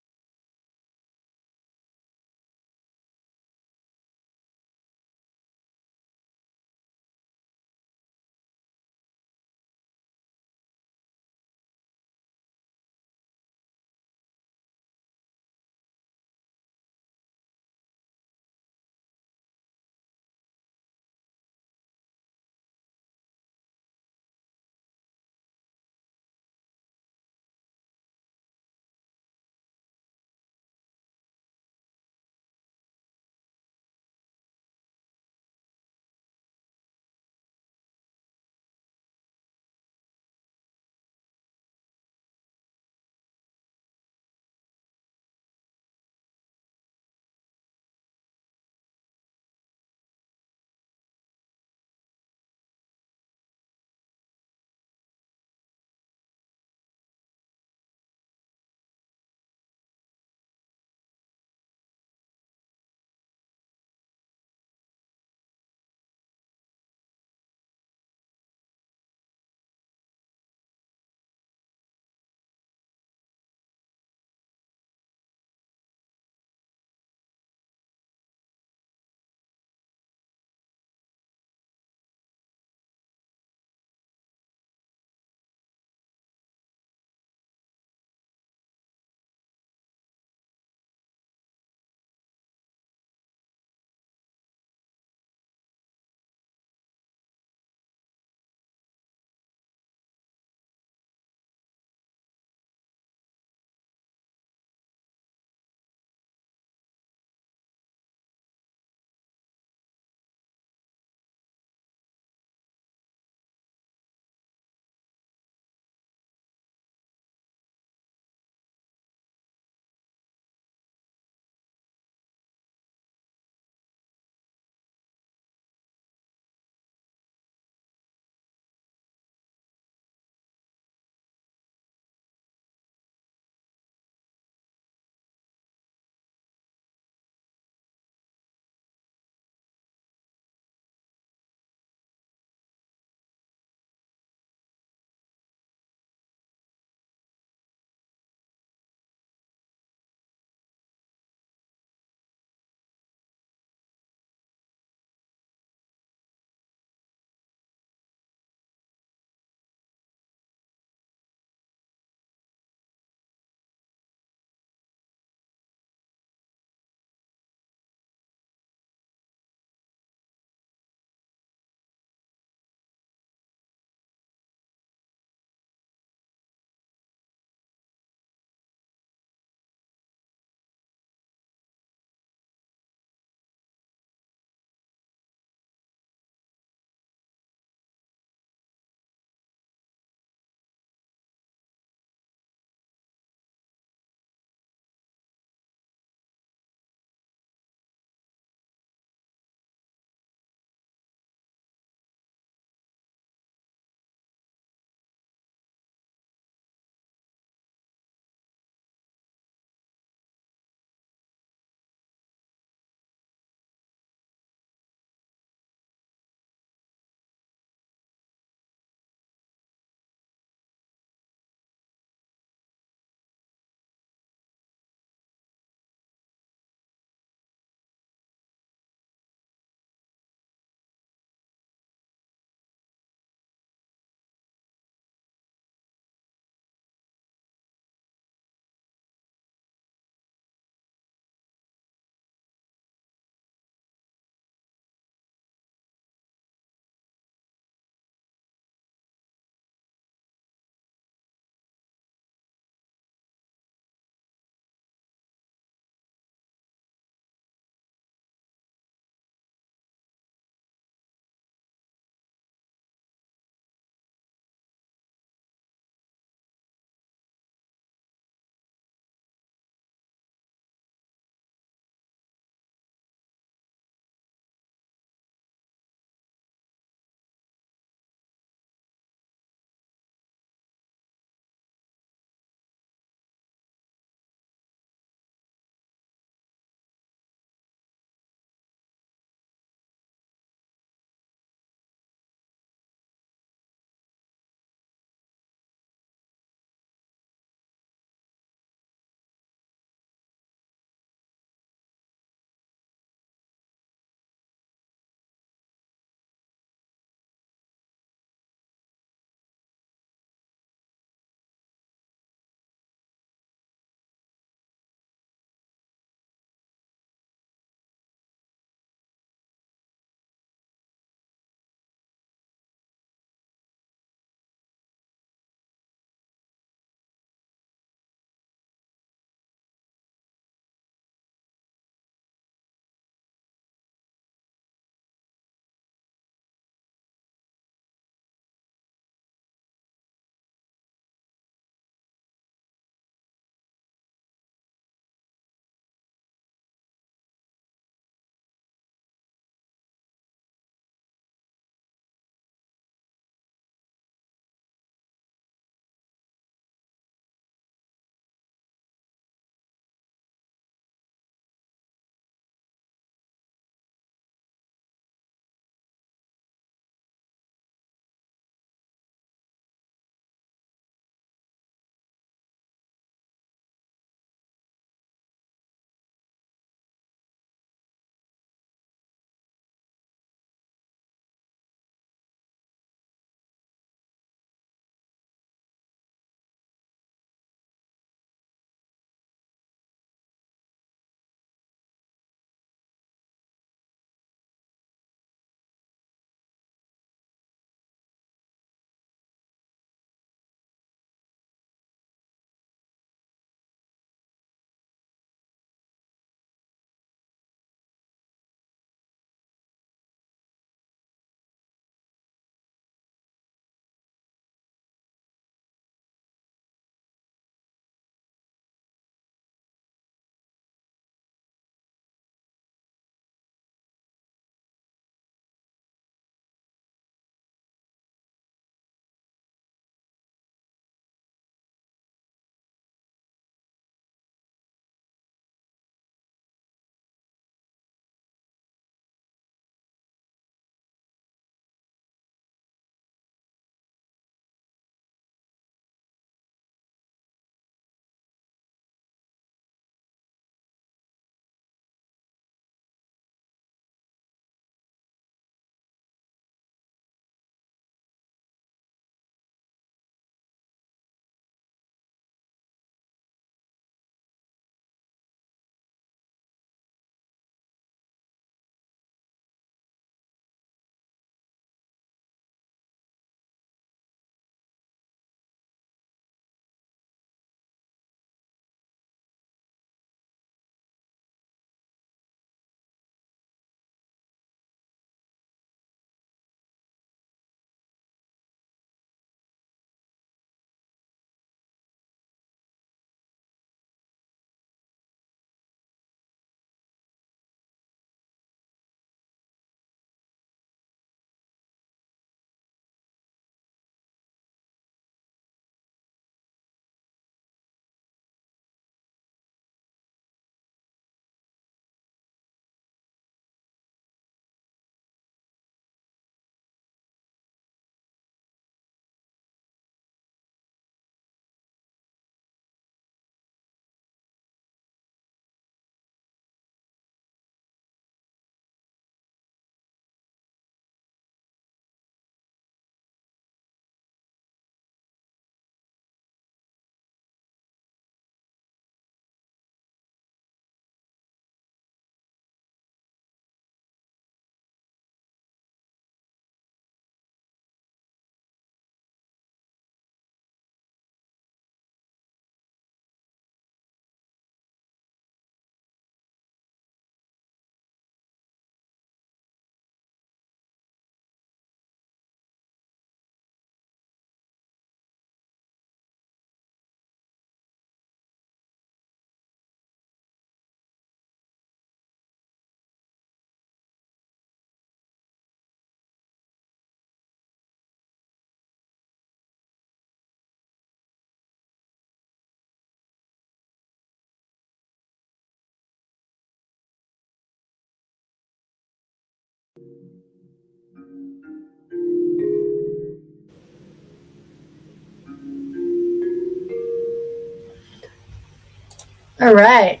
All right.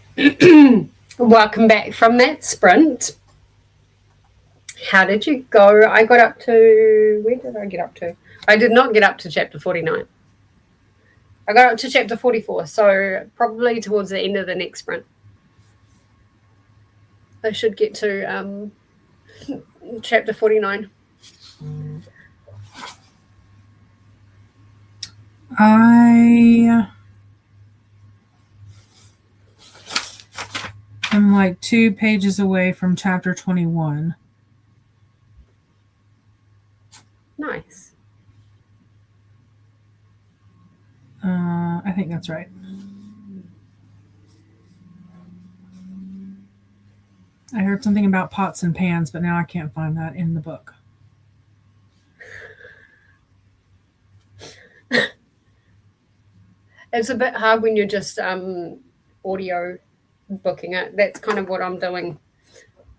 Welcome back from that sprint. How did you go? I got up to, where did I get up to? I did not get up to chapter 49. I got up to chapter 44, so probably towards the end of the next sprint. I should get to chapter 49. I am like 2 pages away from chapter 21. Nice. I think that's right. I heard something about pots and pans, but now I can't find that in the book. It's a bit hard when you're just audio booking it. That's kind of what I'm doing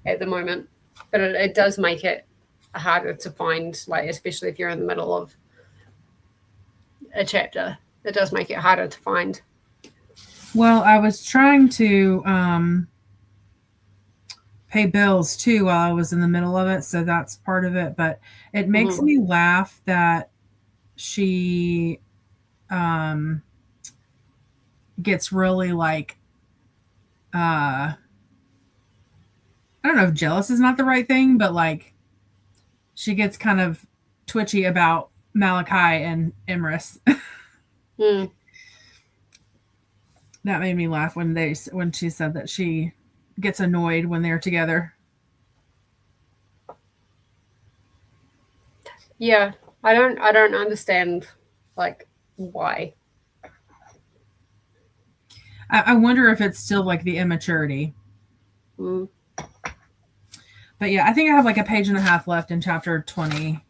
at the moment. But it does make it harder to find, like, especially if you're in the middle of a chapter. It does make it harder to find. Well, I was trying to pay bills too while I was in the middle of it, so that's part of it. But it makes me laugh that she gets really like I don't know if jealous is not the right thing, but like she gets kind of twitchy about Malachi and Emrys. That made me laugh when she said that she gets annoyed when they're together. Yeah, I don't understand like why. I wonder if it's still like the immaturity. But yeah, I think I have like a page and a half left in chapter 20.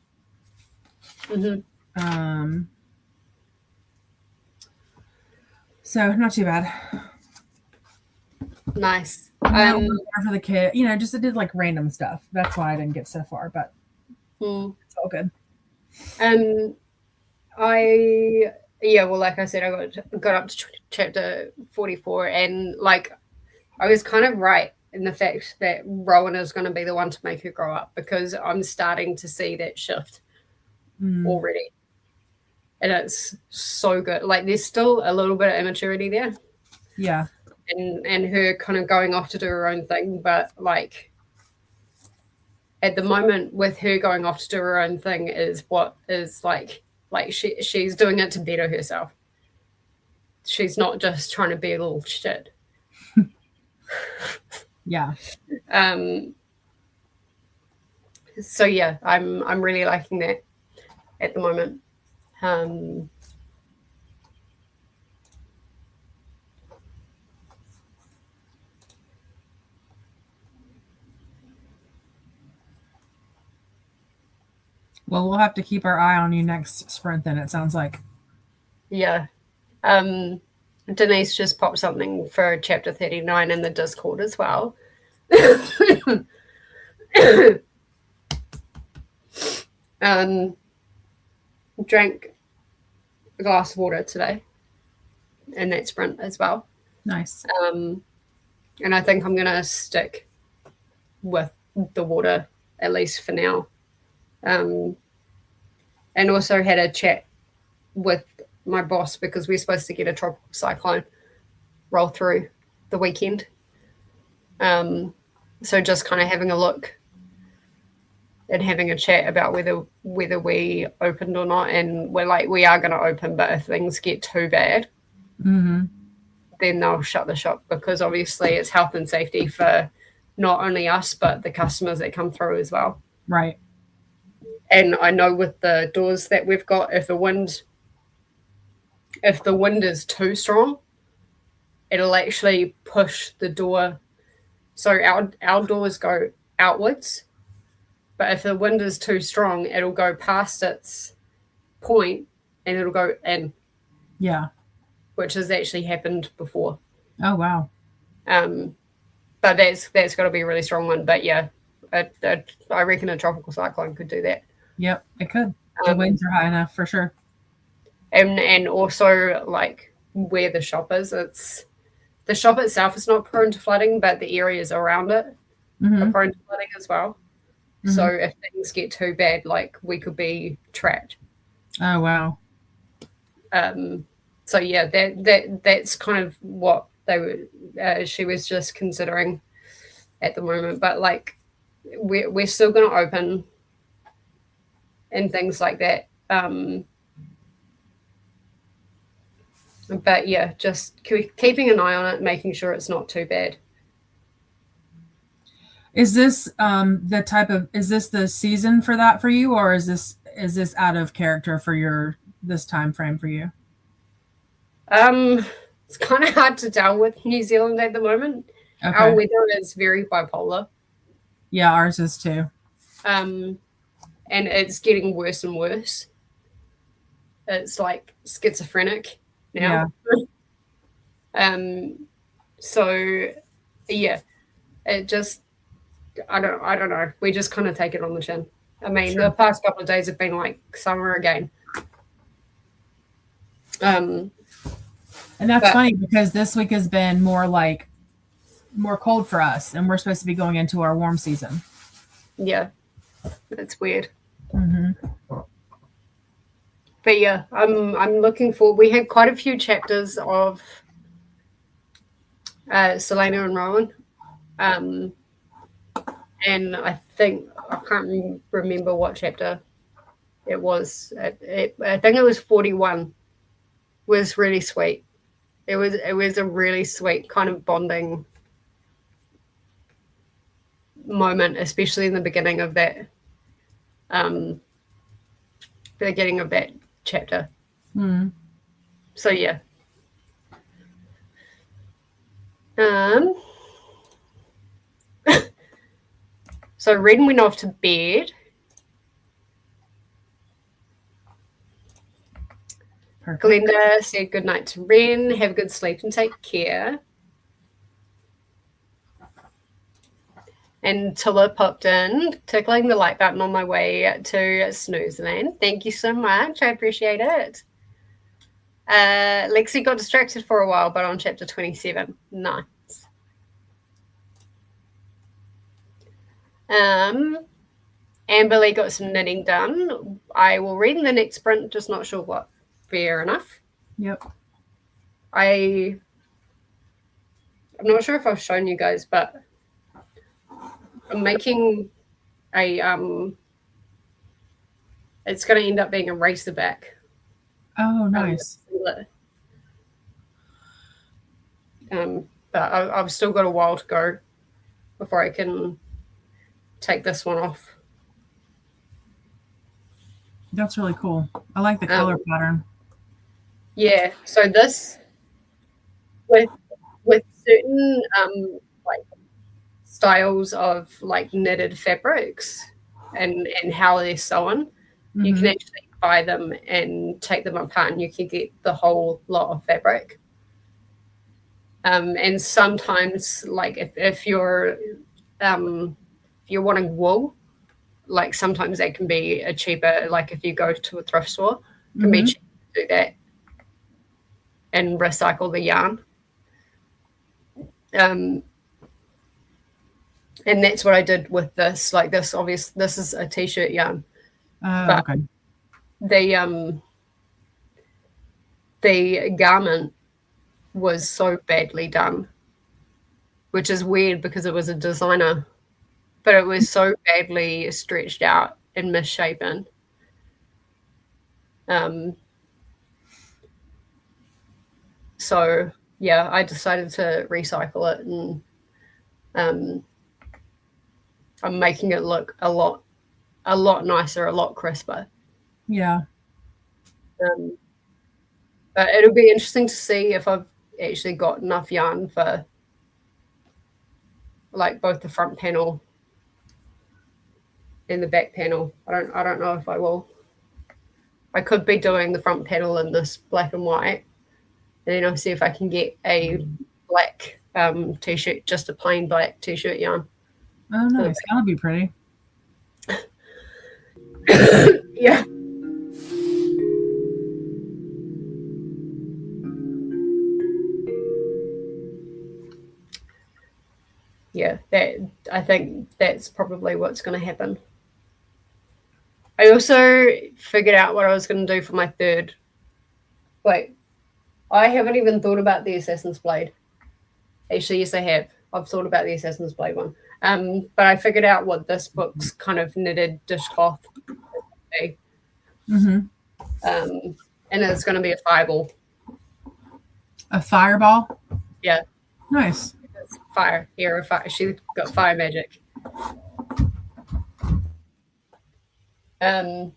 So not too bad. Nice. For the kid, just it did like random stuff. That's why I didn't get so far, but it's all good. Well, like I said, I got up to chapter 44, and like I was kind of right in the fact that Rowan is going to be the one to make her grow up, because I'm starting to see that shift already. And it's so good. Like there's still a little bit of immaturity there. Yeah. And her kind of going off to do her own thing. But like at the moment with her going off to do her own thing is what is like she's doing it to better herself. She's not just trying to be a little shit. Yeah. So yeah, I'm really liking that at the moment. Well, we'll have to keep our eye on you next sprint then, it sounds like. Yeah. Denise just popped something for chapter 39 in the Discord as well. Drank a glass of water today in that sprint as well. Nice. And I think I'm going to stick with the water, at least for now. And also had a chat with my boss because we're supposed to get a tropical cyclone roll through the weekend. So just kind of having a look and having a chat about whether we opened or not. And we're like, we are going to open, but if things get too bad, then they'll shut the shop, because obviously it's health and safety for not only us, but the customers that come through as well. Right. And I know with the doors that we've got, if the wind is too strong, it'll actually push the door. So our doors go outwards, but if the wind is too strong, it'll go past its point and it'll go in. Yeah. Which has actually happened before. Oh, wow. But that's got to be a really strong one. But yeah, I reckon a tropical cyclone could do that. Yep, it could. The winds are high enough for sure. And also like where the shop is, the shop itself is not prone to flooding, but the areas around it are prone to flooding as well. So if things get too bad, like we could be trapped. Oh wow. So yeah, that's kind of what they were. She was just considering at the moment, but like we're still going to open and things like that. But yeah, just keeping an eye on it, making sure it's not too bad. Is this is this the season for that for you, or is this out of character for this time frame for you? It's kind of hard to tell with New Zealand at the moment. Okay. Our weather is very bipolar. Yeah, ours is too. And it's getting worse and worse. It's like schizophrenic now. Yeah. So yeah, it just I don't know. We just kind of take it on the chin. I mean, the past couple of days have been like summer again. And that's funny because this week has been more cold for us, and we're supposed to be going into our warm season. Yeah, that's weird. But yeah, I'm looking for. We had quite a few chapters of Selena and Rowan, and I think I can't remember what chapter it was. I think it was 41. Was really sweet. It was a really sweet kind of bonding moment, especially in the beginning of that chapter. So yeah. So Ren went off to bed. Perfect. Glenda said good night to Ren. Have a good sleep and take care. And Tilla popped in, tickling the like button on my way to Snooze Land. Thank you so much. I appreciate it. Lexi got distracted for a while, but on chapter 27. Nice. Amberly got some knitting done. I will read in the next sprint, just not sure what. Fair enough. Yep. I'm not sure if I've shown you guys, but I'm making a it's going to end up being a racer back. Oh, nice. But I've still got a while to go before I can take this one off. That's really cool. I like the color pattern. Yeah. So this with certain like styles of like knitted fabrics and how they're sewn, you can actually buy them and take them apart and you can get the whole lot of fabric. And sometimes like if you're wanting wool, like sometimes that can be a cheaper, like if you go to a thrift store, it can be cheaper to do that and recycle the yarn. And that's what I did with this. Like this, obviously, this is a t-shirt yarn. But okay. The garment was so badly done, which is weird because it was a designer, but it was so badly stretched out and misshapen. So yeah, I decided to recycle it, and I'm making it look a lot nicer, a lot crisper. Yeah. But it'll be interesting to see if I've actually got enough yarn for like both the front panel and the back panel. I don't know if I will. I could be doing the front panel in this black and white, and then I'll see if I can get a black t-shirt, just a plain black t-shirt yarn. Oh, nice. That'll be pretty. Yeah. I think that's probably what's going to happen. I also figured out what I was going to do for my third. Wait, I haven't even thought about the Assassin's Blade. Actually, yes, I have. I've thought about the Assassin's Blade one. But I figured out what this book's kind of knitted dishcloth is going to be. And it's going to be a fireball. A fireball? Yeah. Nice. It's fire. Heir, fire. She got fire magic. And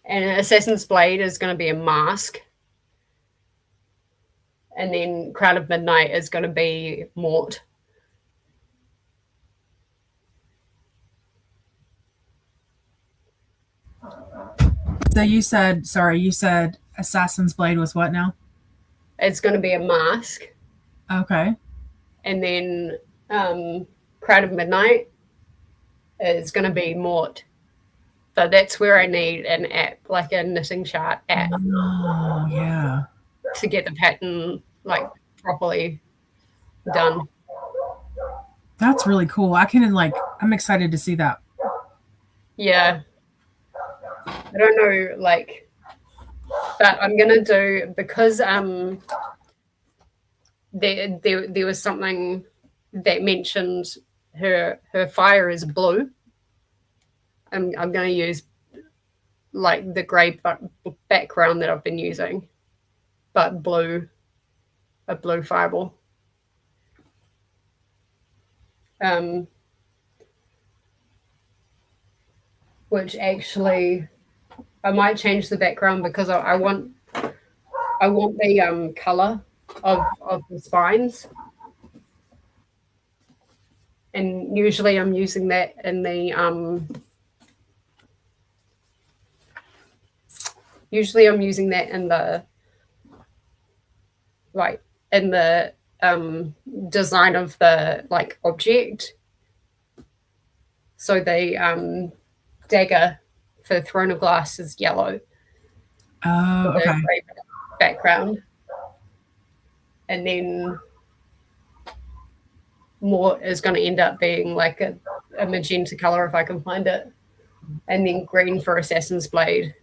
Assassin's Blade is going to be a mask. And then Crown of Midnight is going to be Mort. So you said Assassin's Blade was what now? It's going to be a mask. Okay. And then Crown of Midnight is going to be Mort. So that's where I need an app, like a knitting chart app. Oh, yeah. To get the pattern like properly done. That's really cool. I'm excited to see that. Yeah. I don't know, but I'm gonna do, because there was something that mentioned her fire is blue. I'm gonna use like the grey background that I've been using, but a blue fireball. Which actually I might change the background because I want the color of the spines, and usually I'm using that in the design of the like object. So the dagger for Throne of Glass is yellow. Oh, okay. Background. And then Mort is going to end up being like a magenta color if I can find it. And then green for Assassin's Blade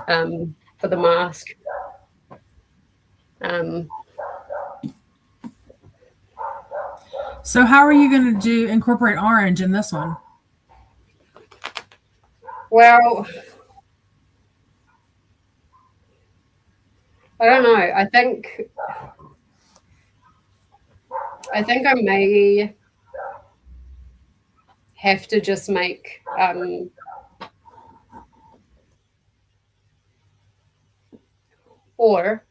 for the mask. So how are you going to incorporate orange in this one? Well, I don't know. I think I may have to just make or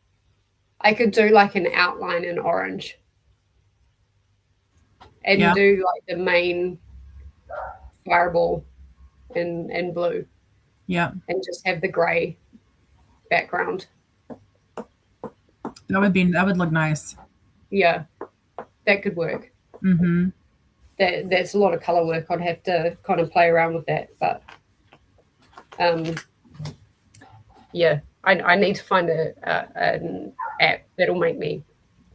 I could do like an outline in orange and do like the main fireball in blue. Yeah. And just have the grey background. That would look nice. Yeah. That could work. Mm-hmm. That's a lot of color work. I'd have to kind of play around with that, but yeah, I need to find an app that'll make me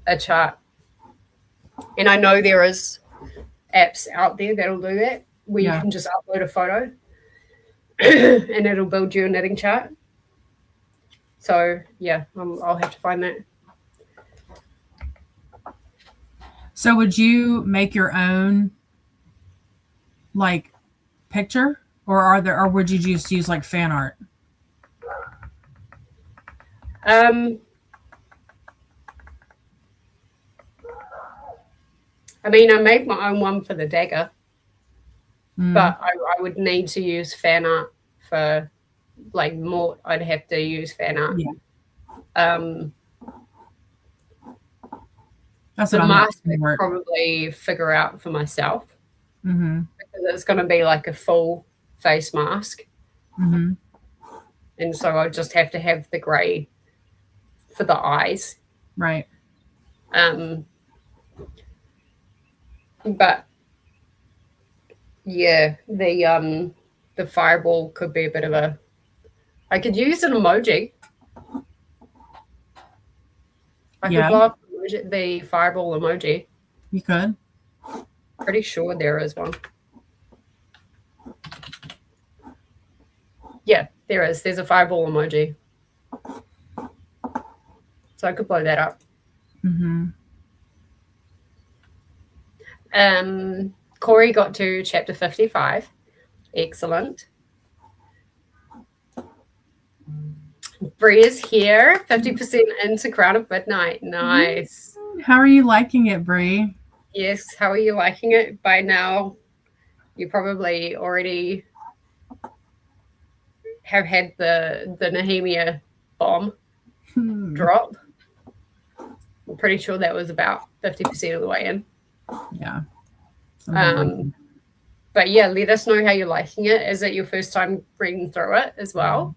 a chart. And I know there is apps out there that'll do that, where you can just upload a photo and it'll build you a knitting chart. So yeah, I'll have to find that. So would you make your own like picture, or would you just use like fan art? I mean, I made my own one for the dagger, but I would need to use fan art for like Mort. I'd have to use fan art. Yeah. That's the mask I could probably figure out for myself, because it's going to be like a full face mask, and so I just have to have the grey for the eyes, right? But yeah, the fireball could be a bit of a. I could use an emoji. I could blow up the fireball emoji. You could. Pretty sure there is one. Yeah, there is. There's a fireball emoji. So I could blow that up. Corey got to chapter 55. Excellent. Bree is here, 50% into Crown of Midnight. Nice. How are you liking it, Bree? Yes, how are you liking it? By now, you probably already have had the Nehemia bomb drop. I'm pretty sure that was about 50% of the way in. Yeah. But yeah, let us know how you're liking it. Is it your first time reading through it as well?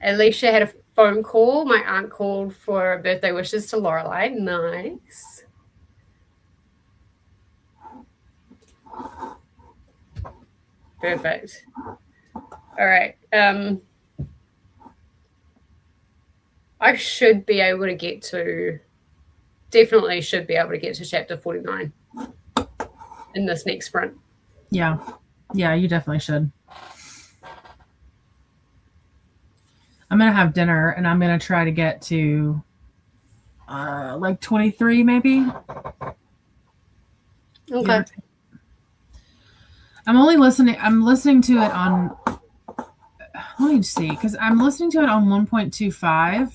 Alicia had a phone call. My aunt called for birthday wishes to Lorelei. Nice. Perfect. All right. I should be able to get to, definitely should be able to get to chapter 49 in this next sprint. Yeah. Yeah, you definitely should. I'm going to have dinner and I'm going to try to get to like 23 maybe. Okay. I'm listening to it on, let me see, because I'm listening to it on 1.25.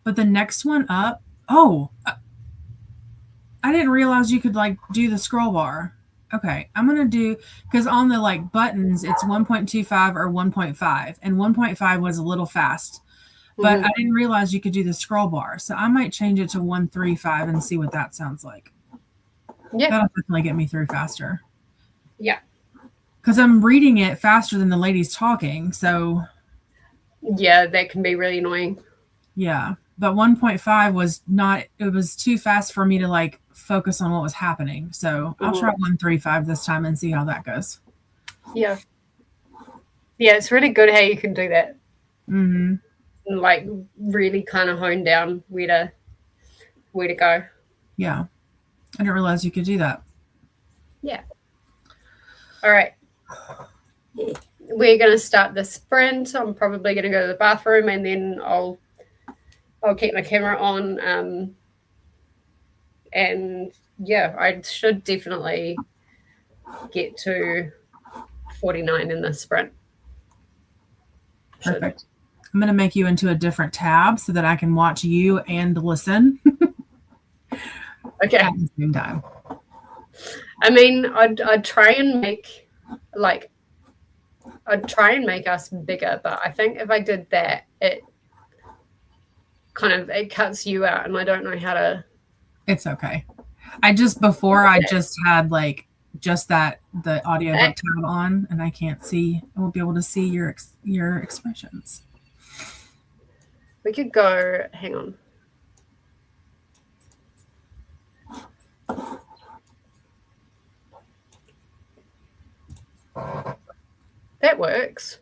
But the next one up, I didn't realize you could like do the scroll bar. Okay, I'm going to do, because on the like buttons, it's 1.25 or 1.5, and 1.5 was a little fast. But I didn't realize you could do the scroll bar. So I might change it to 135 and see what that sounds like. Yeah. That'll definitely get me through faster. Yeah. Because I'm reading it faster than the lady's talking. So. Yeah, that can be really annoying. Yeah. But 1.5 was not, it was too fast for me to like focus on what was happening. So I'll try 135 this time and see how that goes. Yeah. Yeah, it's really good how you can do that. And like really kind of hone down where to go. Yeah. I didn't realize you could do that. Yeah. All right. We're going to start the sprint. I'm probably going to go to the bathroom and then I'll keep my camera on. And yeah, I should definitely get to 49 in the sprint. Perfect. I'm going to make you into a different tab so that I can watch you and listen. Okay. At the same time. I mean, I'd try and make us bigger, but I think if I did that, it cuts you out, and I don't know how to. It's okay. I just had like just the audiobook tab on, and I can't see. I won't be able to see your expressions. We could go. Hang on. That works.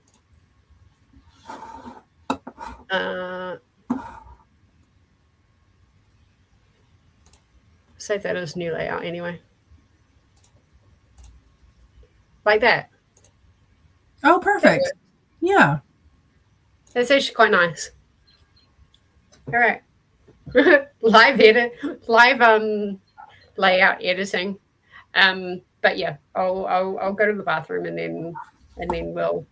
Save that as new layout anyway. Like that. Oh, perfect. Yeah. That's actually quite nice. All right. Live layout editing. But yeah, I'll go to the bathroom and then we'll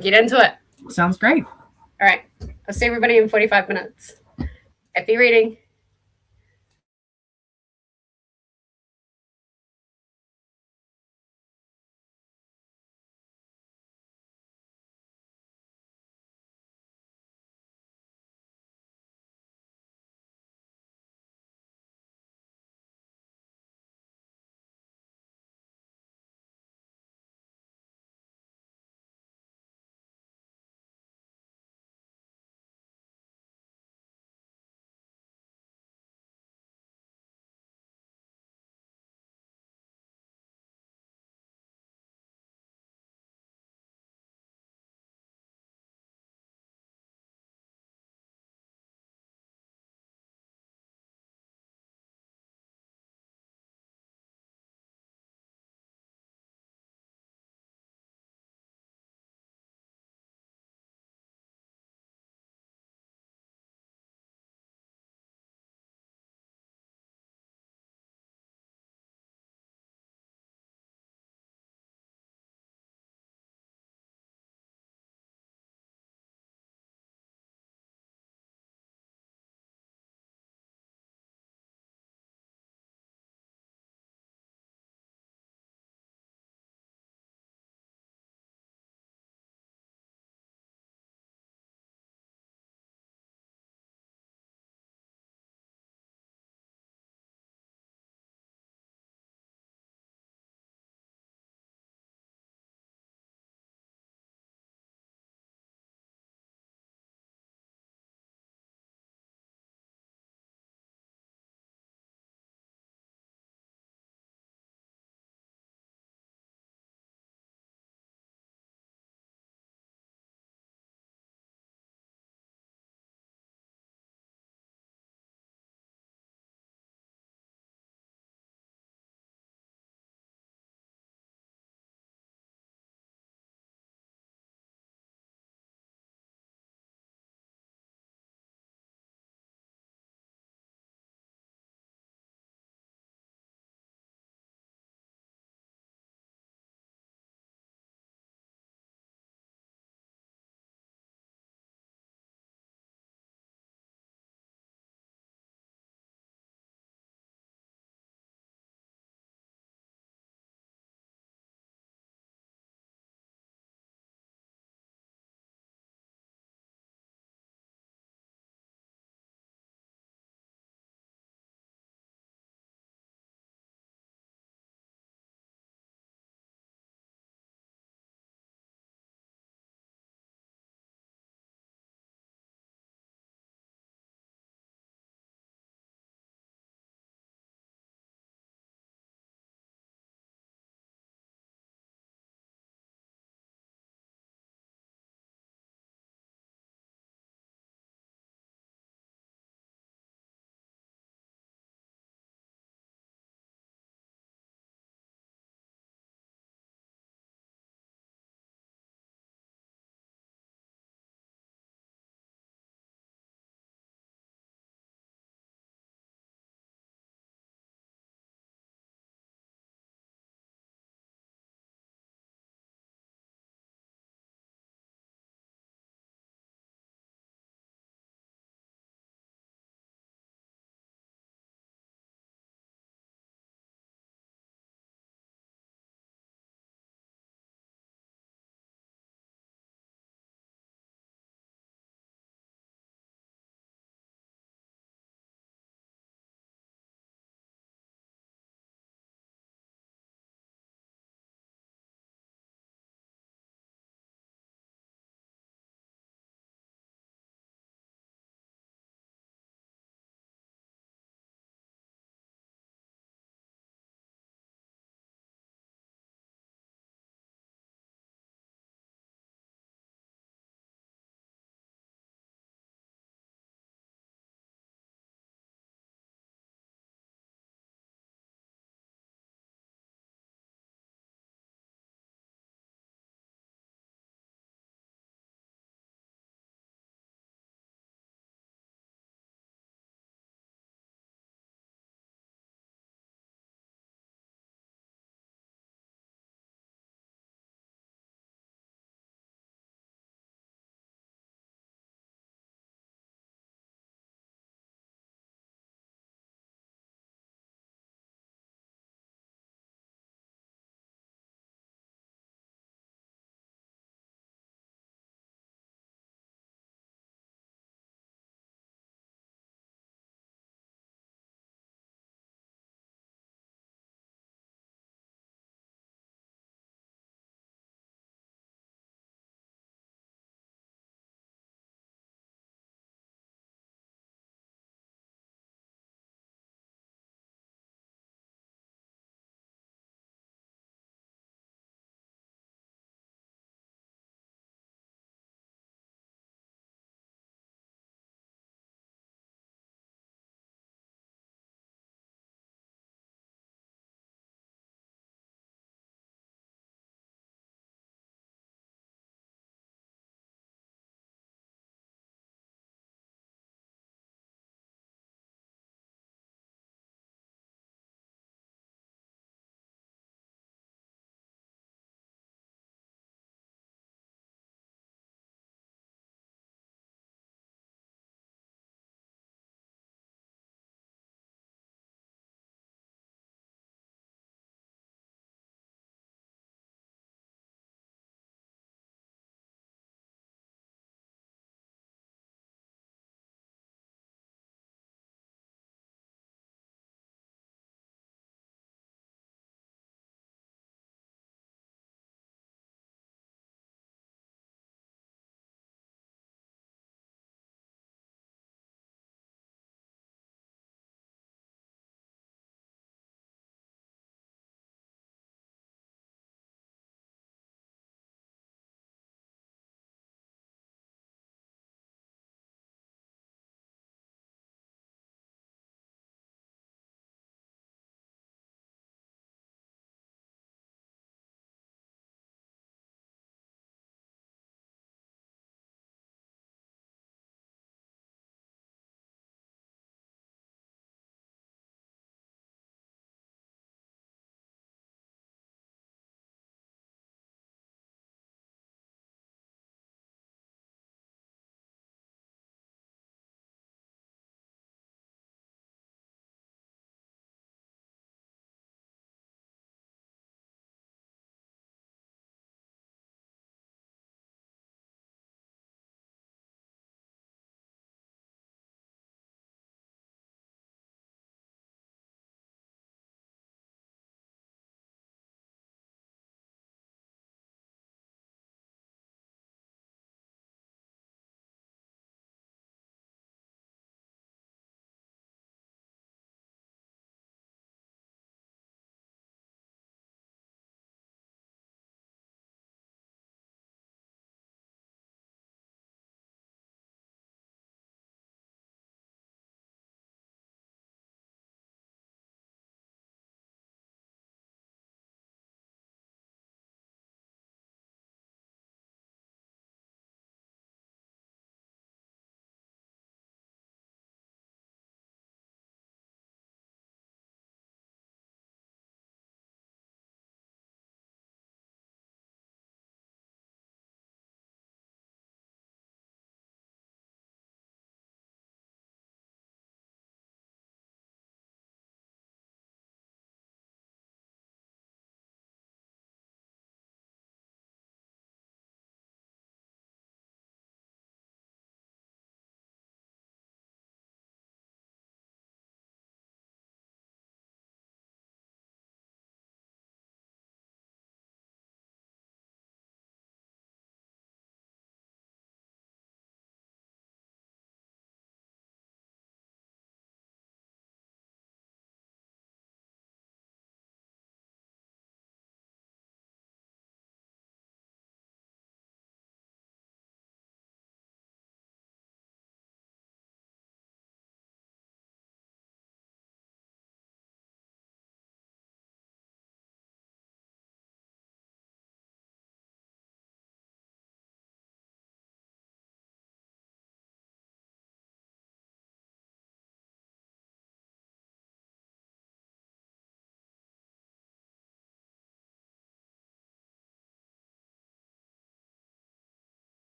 get into it. Sounds great. All right. I'll see everybody in 45 minutes. Happy reading.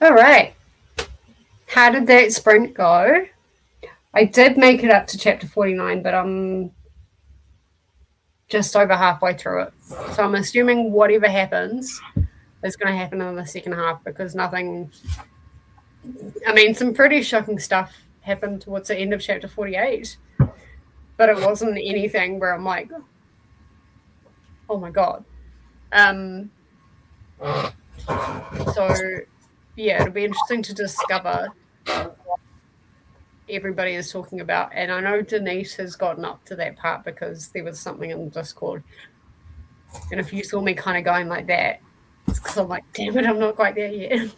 All right. How did that sprint go? I did make it up to chapter 49, but I'm just over halfway through it. So I'm assuming whatever happens is going to happen in the second half, because nothing... I mean, some pretty shocking stuff happened towards the end of chapter 48, but it wasn't anything where I'm like, oh my God. So, yeah, it'll be interesting to discover what everybody is talking about. And I know Denise has gotten up to that part because there was something in the Discord. And if you saw me kind of going like that, it's because I'm like, damn it, I'm not quite there yet.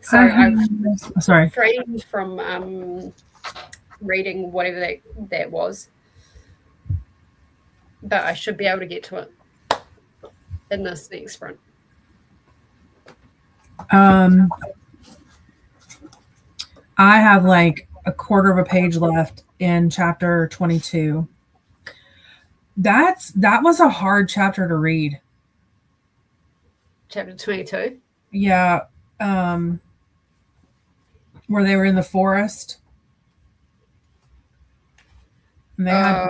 So I've refrained from reading whatever that was, but I should be able to get to it in this next sprint. I have like a quarter of a page left in chapter 22. That was a hard chapter to read. Chapter 22? Yeah. Where they were in the forest. And they had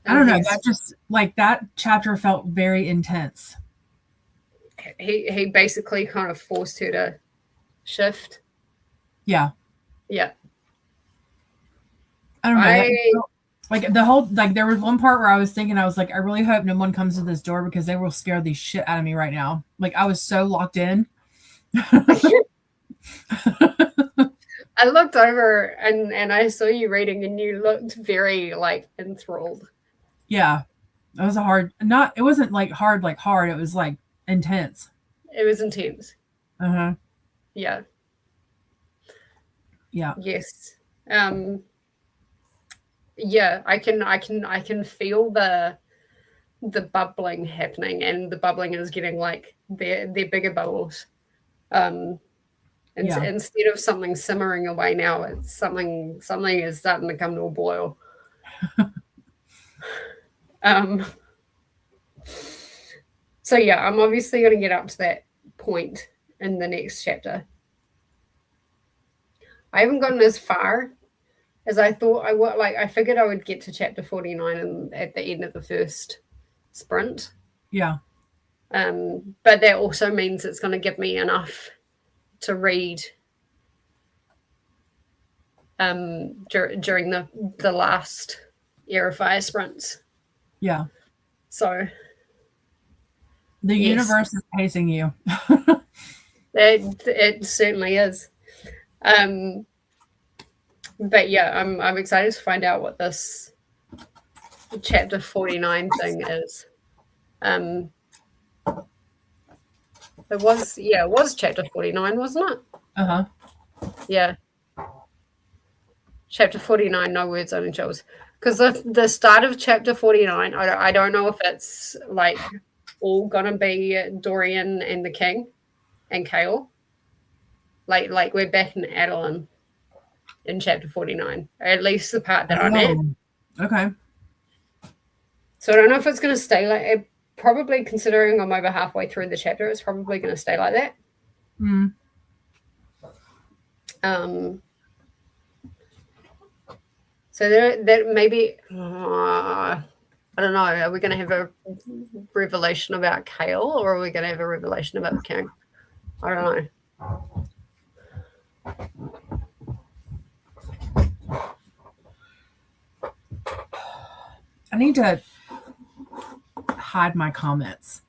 I don't know. That just like that chapter felt very intense. He basically kind of forced her to shift. Yeah. Yeah. I don't know. Like the whole, like there was one part where I was thinking, I was like, I really hope no one comes to this door because they will scare the shit out of me right now. Like I was so locked in. I looked over and I saw you reading and you looked very like enthralled. Yeah. It was it wasn't like hard, it was like intense. It was intense. Uh-huh. Yeah. Yeah. Yes. Yeah, I can feel the bubbling happening, and the bubbling is getting like they're bigger bubbles. Instead of something simmering away now, it's something is starting to come to a boil. So yeah, I'm obviously going to get up to that point in the next chapter. I haven't gotten as far as I thought I would. Like I figured I would get to chapter 49 at the end of the first sprint. Yeah. But that also means it's going to give me enough to read during the last Heir Fire sprints. Yeah. So the universe is pacing you. It certainly is. But yeah, I'm excited to find out what this chapter 49 thing is. It was chapter 49, wasn't it? Uh-huh. Yeah. Chapter 49, no words, only chills. Because the start of chapter 49, I don't know if it's like all gonna be Dorian and the King and Kale. Like we're back in Adeline in chapter 49, at least the part that I'm at. Okay. So I don't know if it's going to stay like it. Probably, considering I'm over halfway through the chapter, it's probably going to stay like that. So that maybe I don't know. Are we going to have a revelation about Kale, or are we going to have a revelation about the King? I don't know. I need to hide my comments.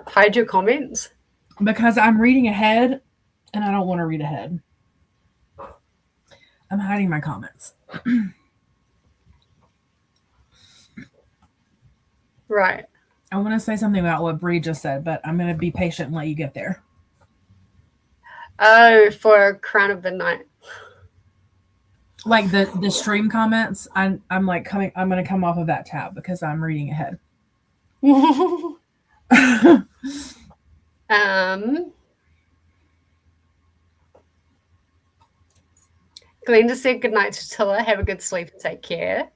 Hide your comments? Because I'm reading ahead and I don't want to read ahead. I'm hiding my comments. Right. I want to say something about what Bree just said, but I'm going to be patient and let you get there. Oh, for Crown of the Night. Like the stream comments, I'm like coming. I'm going to come off of that tab because I'm reading ahead. Glenda said good night to Tilla. Have a good sleep and take care.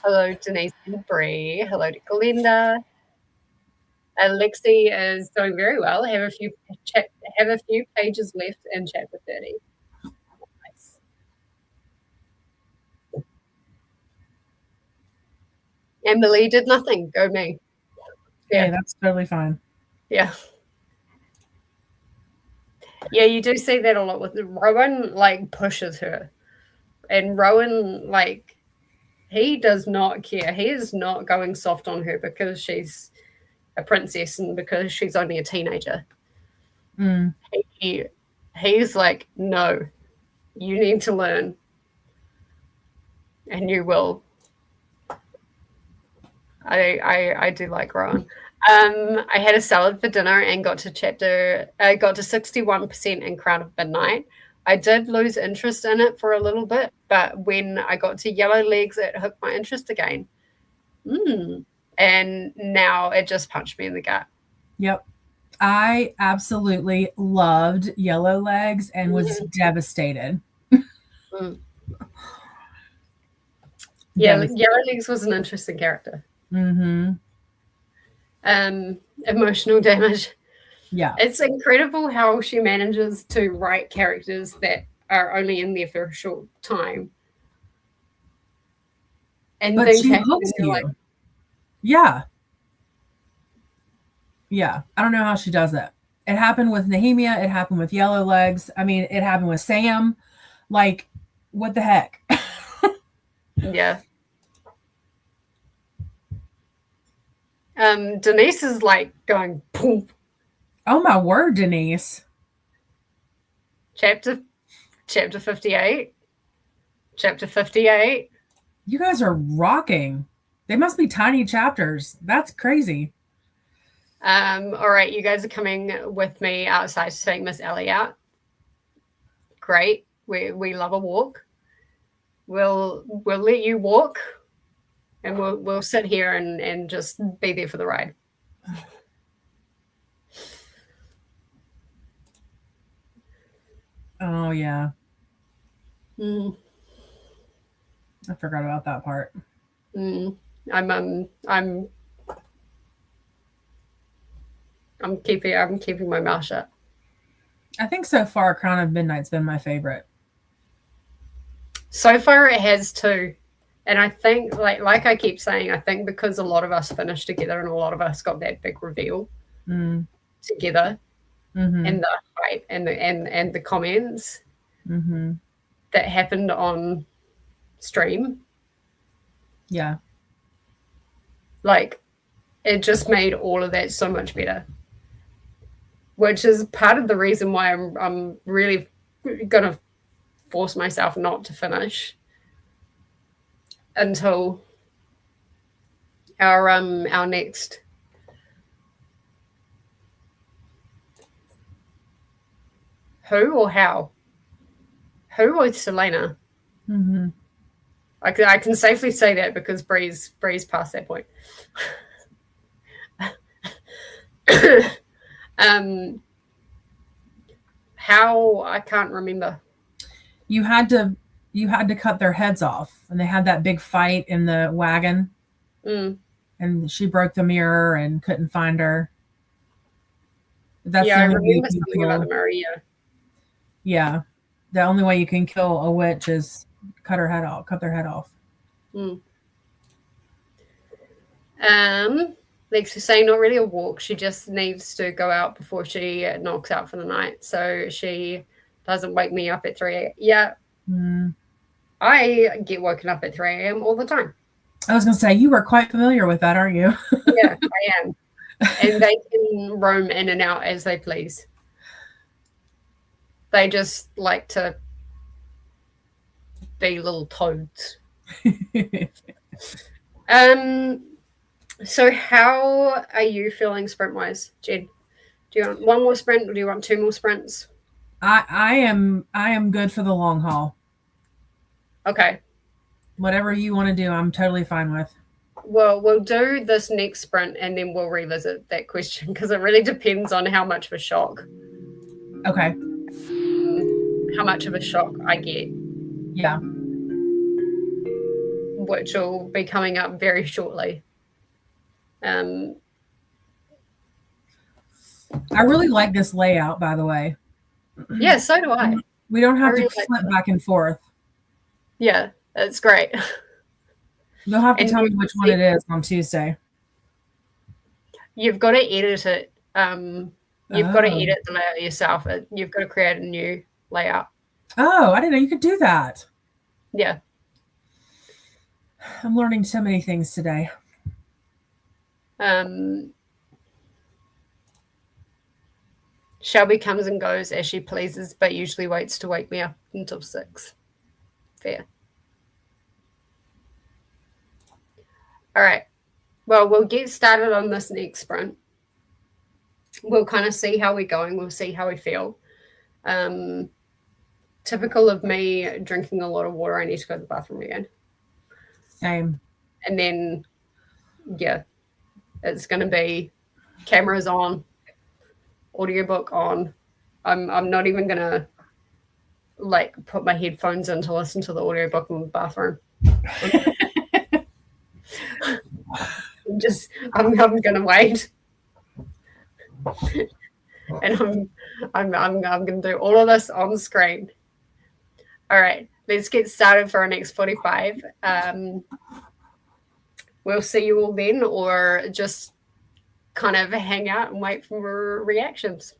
Hello, Denise and Bree. Hello to Glenda. Alexi is doing very well. Have a few pages left in chapter 30. Nice. Emily did nothing. Go me. Yeah, that's totally fine. Yeah. Yeah, you do see that a lot with Rowan, like, pushes her. And Rowan, like, he does not care. He is not going soft on her because she's a princess and because she's only a teenager. Mm. He's like, no, you need to learn. And you will. I do like Rowan. I had a salad for dinner and got to 61% in Crown of Midnight. I did lose interest in it for a little bit, but when I got to Yellow Legs, it hooked my interest again. And now it just punched me in the gut. Yep. I absolutely loved Yellow Legs and was devastated. Yeah, Yellow Legs was an interesting character. Emotional damage. Yeah. It's incredible how she manages to write characters that are only in there for a short time. And but things she happen hooks you. like, yeah. Yeah. I don't know how she does it. It happened with Nehemia. It happened with Yellow Legs. I mean, it happened with Sam. Like, what the heck? Yeah. Denise is like going boom. Oh my word, Denise. Chapter 58. Chapter 58. You guys are rocking. They must be tiny chapters. That's crazy. All right, you guys are coming with me outside to take Miss Ellie out. Great. We love a walk. We'll let you walk, and we'll sit here and just be there for the ride. Oh yeah. I forgot about that part. I'm keeping my mouth shut. I think so far Crown of Midnight's been my favorite. So far it has too. And I think like I keep saying, I think because a lot of us finished together and a lot of us got that big reveal together, and the hype and the comments that happened on stream. Yeah. Like, it just made all of that so much better. Which is part of the reason why I'm really gonna force myself not to finish until our next who or Selena. I can safely say that because Bree's past that point. How, I can't remember. You had to cut their heads off, and they had that big fight in the wagon. And she broke the mirror and couldn't find her. That's I remember something about the mirror. Yeah, the only way you can kill a witch is cut their head off. Lex is saying not really a walk. She just needs to go out before she knocks out for the night, so she doesn't wake me up at 3 a.m. Yeah, I get woken up at 3 a.m. all the time. I was going to say, you are quite familiar with that, aren't you? Yeah, I am. And they can roam in and out as they please. They just like to be little toads. So how are you feeling sprint-wise, Jen? Do you want one more sprint or do you want 2 more sprints? I am good for the long haul. Okay. Whatever you want to do, I'm totally fine with. Well, we'll do this next sprint and then we'll revisit that question because it really depends on how much of a shock. Okay. How much of a shock I get. Yeah. which will be coming up very shortly. I really like this layout, by the way. Yeah, so do I. We don't have really to flip back and forth. Yeah, it's great. You'll have to tell me which one it is on Tuesday. You've got to edit it. You've got to edit the layout yourself. You've got to create a new layout. Oh, I didn't know you could do that. Yeah. I'm learning so many things today. Shelby comes and goes as she pleases, but usually waits to wake me up until 6. Fair. All right. Well, we'll get started on this next sprint. We'll kind of see how we're going. We'll see how we feel. Typical of me drinking a lot of water. I need to go to the bathroom again. Same. And then, yeah, it's going to be cameras on, audiobook on. I'm not even going to like put my headphones in to listen to the audiobook in the bathroom. I'm gonna wait, and I'm gonna do all of this on screen. All right, let's get started for our next 45. We'll see you all then, or just kind of hang out and wait for reactions.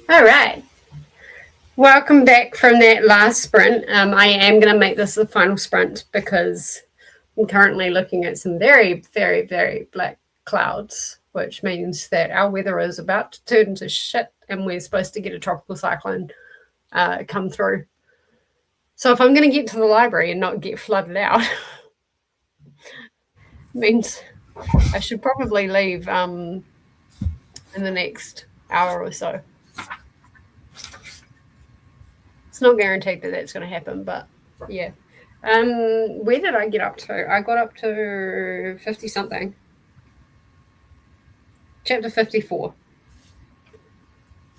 All right. Welcome back from that last sprint. I am going to make this the final sprint because I'm currently looking at some very, very, very black clouds, which means that our weather is about to turn to shit and we're supposed to get a tropical cyclone come through. So if I'm going to get to the library and not get flooded out, means I should probably leave in the next hour or so. It's not guaranteed that that's going to happen, but yeah. Where did I get up to? I got up to 50 something. Chapter 54.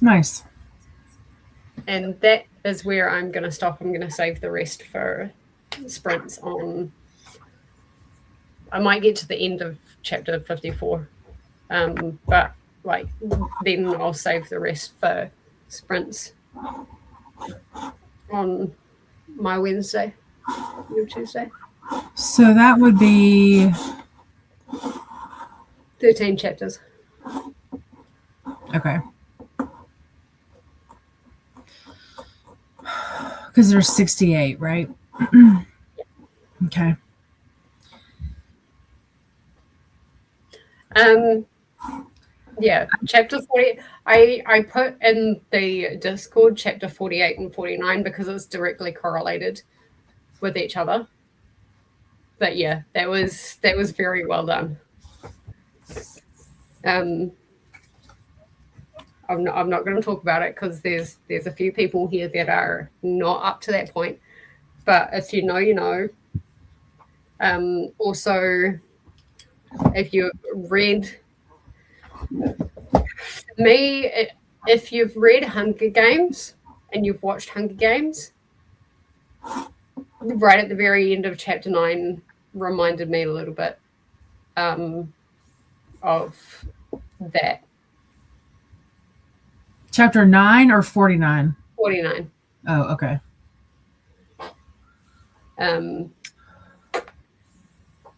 Nice. And that is where I'm going to stop. I'm going to save the rest for sprints on. I might get to the end of chapter 54. But like then I'll save the rest for sprints on my Wednesday, your Tuesday. So that would be 13 chapters. Okay. Because there's 68, right? Okay. Yeah, chapter 40. I put in the Discord chapter 48 and 49 because it's directly correlated with each other. But yeah, that was very well done. I'm not going to talk about it because there's a few people here that are not up to that point. But if you know, you know. Also, if you've read, if you've read Hunger Games and you've watched Hunger Games, right at the very end of chapter 9 reminded me a little bit of that. Chapter 9 or 49? 49. Oh, okay.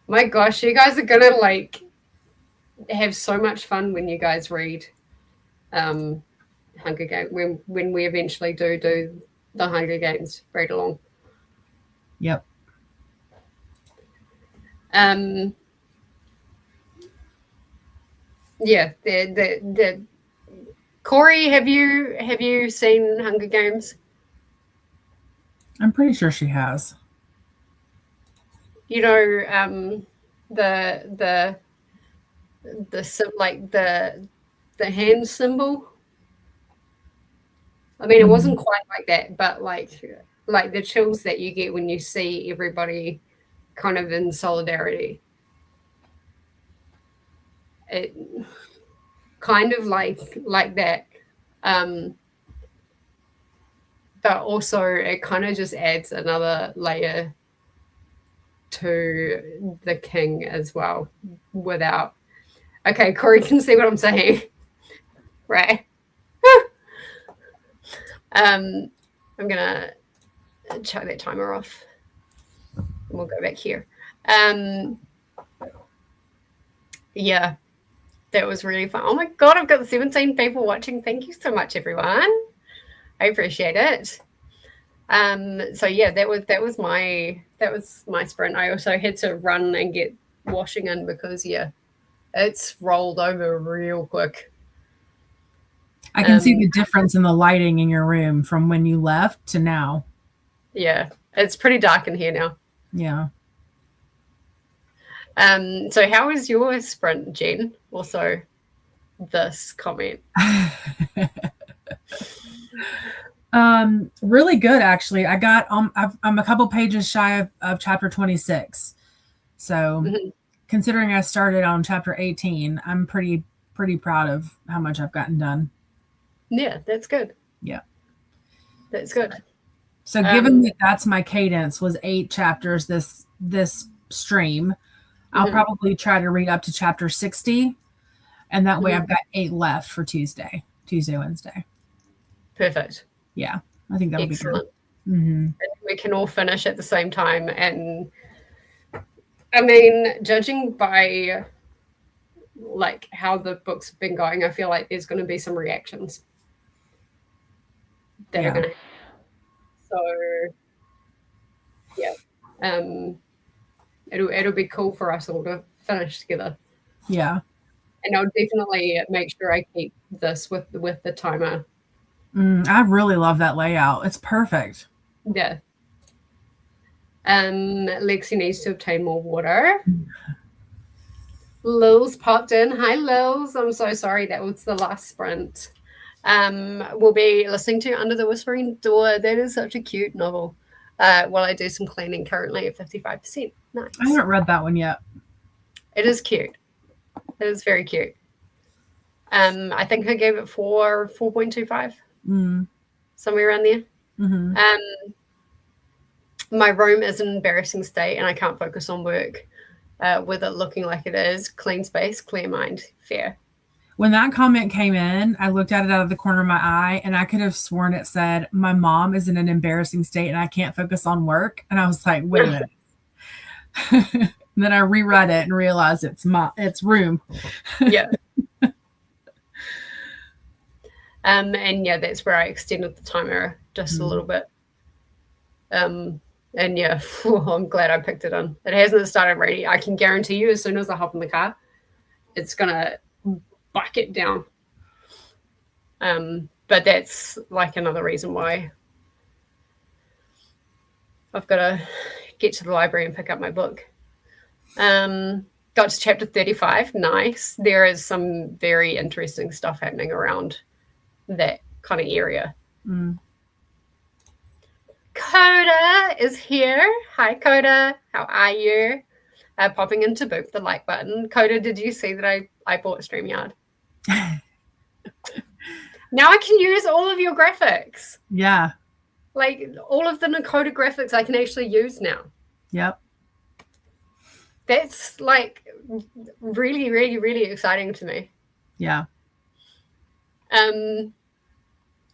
My gosh, you guys are gonna like have so much fun when you guys read Hunger Games when we eventually do the Hunger Games Readalong. Yep. Yeah, the Corey, have you seen Hunger Games? I'm pretty sure she has. You know, the like the hand symbol. I mean, it wasn't quite like that, but like the chills that you get when you see everybody kind of in solidarity. It kind of like that. But also it kind of just adds another layer to the king as well without. Okay, Corey can see what I'm saying. Right. I'm gonna chuck that timer off and we'll go back here. Yeah, that was really fun. Oh my god, I've got 17 people watching. Thank you so much, everyone. I appreciate it. So yeah, that was my sprint. I also had to run and get washing in because yeah, it's rolled over real quick. I can see the difference in the lighting in your room from when you left to now. Yeah, it's pretty dark in here now. Yeah. So how was your sprint, Jen? Also, this comment. Really good actually. I got I'm a couple pages shy of chapter 26. So considering I started on chapter 18, I'm pretty proud of how much I've gotten done. Yeah, that's good. Yeah. That's good. So given that that's my cadence was 8 chapters this stream, I'll probably try to read up to chapter 60. And that way I've got 8 left for Tuesday, Wednesday. Perfect. Yeah. I think that'll excellent. Be good. Mm-hmm. We can all finish at the same time. And I mean, judging by like how the books have been going, I feel like there's going to be some reactions. that are going to. So yeah, it'll be cool for us all to finish together. Yeah. And I'll definitely make sure I keep this with the timer. I really love that layout. It's perfect. Yeah. Lexi needs to obtain more water. Lil's popped in. Hi, Lils. I'm so sorry. That was the last sprint. We'll be listening to Under the Whispering Door. That is such a cute novel. While I do some cleaning currently at 55%. Nice. I haven't read that one yet. It is cute. It is very cute. I think I gave it 4.25. Somewhere around there. My room is in an embarrassing state and I can't focus on work with it looking like it is. Clean space, clear mind, fair. When that comment came in, I looked at it out of the corner of my eye and I could have sworn it said, my mom is in an embarrassing state and I can't focus on work. And I was like, wait a minute. And then I reread it and realized it's room. Yeah. And yeah, that's where I extended the timer just a little bit. And yeah, I'm glad I picked it on. It hasn't started reading. I can guarantee you as soon as I hop in the car, it's going to buck it down. But that's like another reason why I've got to get to the library and pick up my book. Got to chapter 35. Nice. There is some very interesting stuff happening around that kind of area. Coda is here. Hi, Coda. How are you? Popping into book the like button. Coda, did you see that I bought StreamYard? Now I can use all of your graphics. Yeah. Like all of the Nakota graphics I can actually use now. Yep. That's like really, really, really exciting to me. Yeah.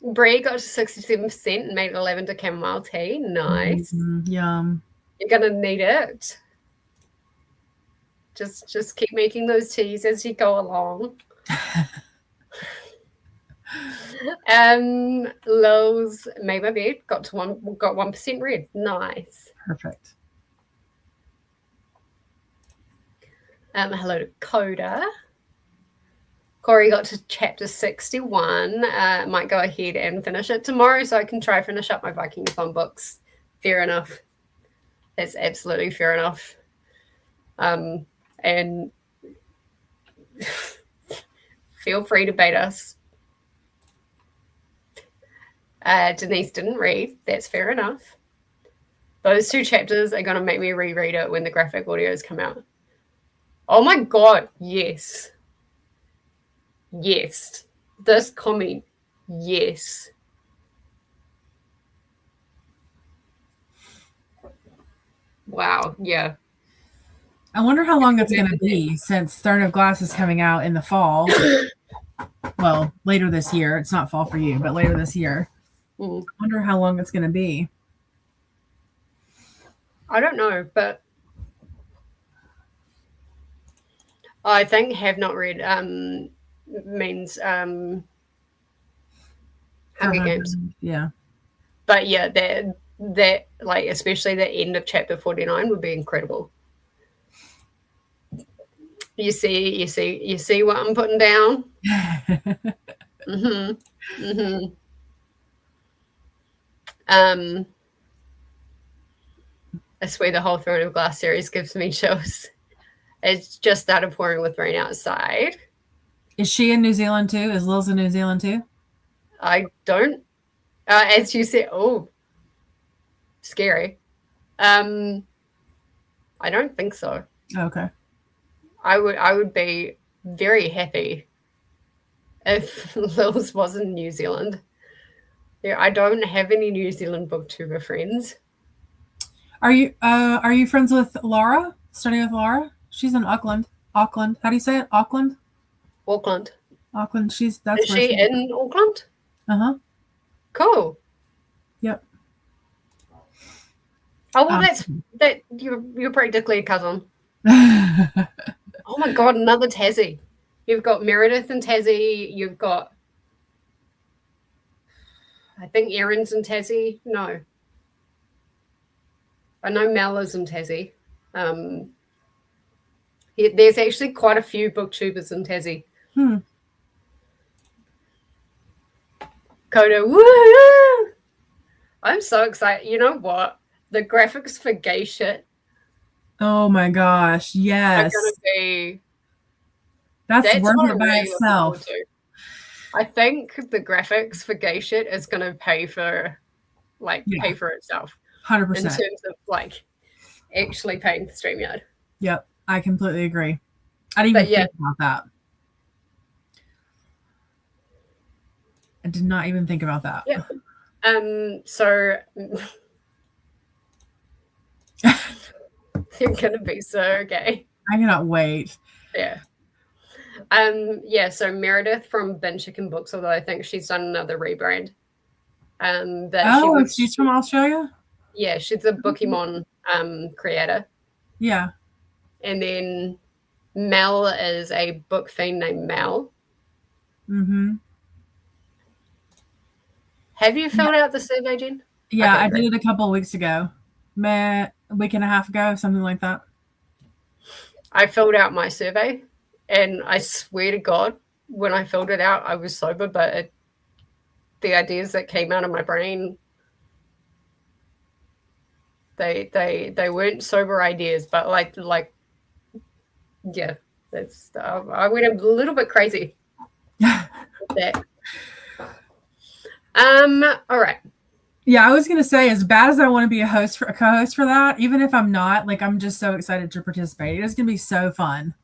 Brie got to 67% and made 11 to chamomile tea. Nice. Yum. You're gonna need it. Just keep making those teas as you go along. Lowe's made my bed. Got 1% red. Nice. Perfect. Hello to Coda. Corey got to chapter 61. Might go ahead and finish it tomorrow so I can try finish up my Viking-a-thon books. Fair enough. That's absolutely fair enough. And feel free to bait us. Denise didn't read. That's fair enough. Those 2 chapters are going to make me reread it when the graphic audios come out. Oh my God, yes. Yes. This comment, yes. Wow, yeah. I wonder how long it's going to be since Throne of Glass is coming out in the fall. Well, later this year. It's not fall for you, but later this year. I wonder how long it's going to be. I don't know, but I think have not read means Hunger Games. Yeah. But yeah, that like especially the end of chapter 49 would be incredible. You see what I'm putting down? I swear the whole Throne of Glass series gives me chills. It's just started pouring with rain outside. Is she in New Zealand too? Is Lil's in New Zealand too? I don't. As you said, oh, scary. I don't think so. Okay. I would be very happy if Lil's was in New Zealand. Yeah, I don't have any New Zealand booktuber friends. Are you friends with Laura? Studying with Laura? She's in Auckland. How do you say it? Auckland. Auckland. Is she in Auckland? Uh-huh. Cool. Yep. Oh well, that you're practically a cousin. Oh my God, another Tassie. You've got Meredith and Tassie. You've got I think Erin's in Tassie. No. I know Mel is in Tassie. There's actually quite a few booktubers in Tassie. Coda, woo! I'm so excited. You know what? The graphics for gay shit. Oh my gosh, yes. Are gonna be. That's worth it by itself. I think the graphics for gay shit is gonna pay for itself. 100%. In terms of like actually paying for StreamYard. Yep, I completely agree. I didn't even think about that. I did not even think about that. Yeah. So they're gonna be so gay. I cannot wait. Yeah. So Meredith from Bin Chicken Books, although I think she's done another rebrand. She's from Australia? Yeah, she's a Pokemon creator. Yeah. And then Mel is a book fiend named Mel. Mm-hmm. Have you filled out the survey, Jen? Yeah, I did it a couple of weeks ago. A week and a half ago, something like that. I filled out my survey, and I swear to God, when I filled it out, I was sober, but the ideas that came out of my brain, they weren't sober ideas, but yeah, that's I went a little bit crazy with that. All right. Yeah, I was gonna say, as bad as I want to be a co-host for that, even if I'm not, like, I'm just so excited to participate. It's gonna be so fun.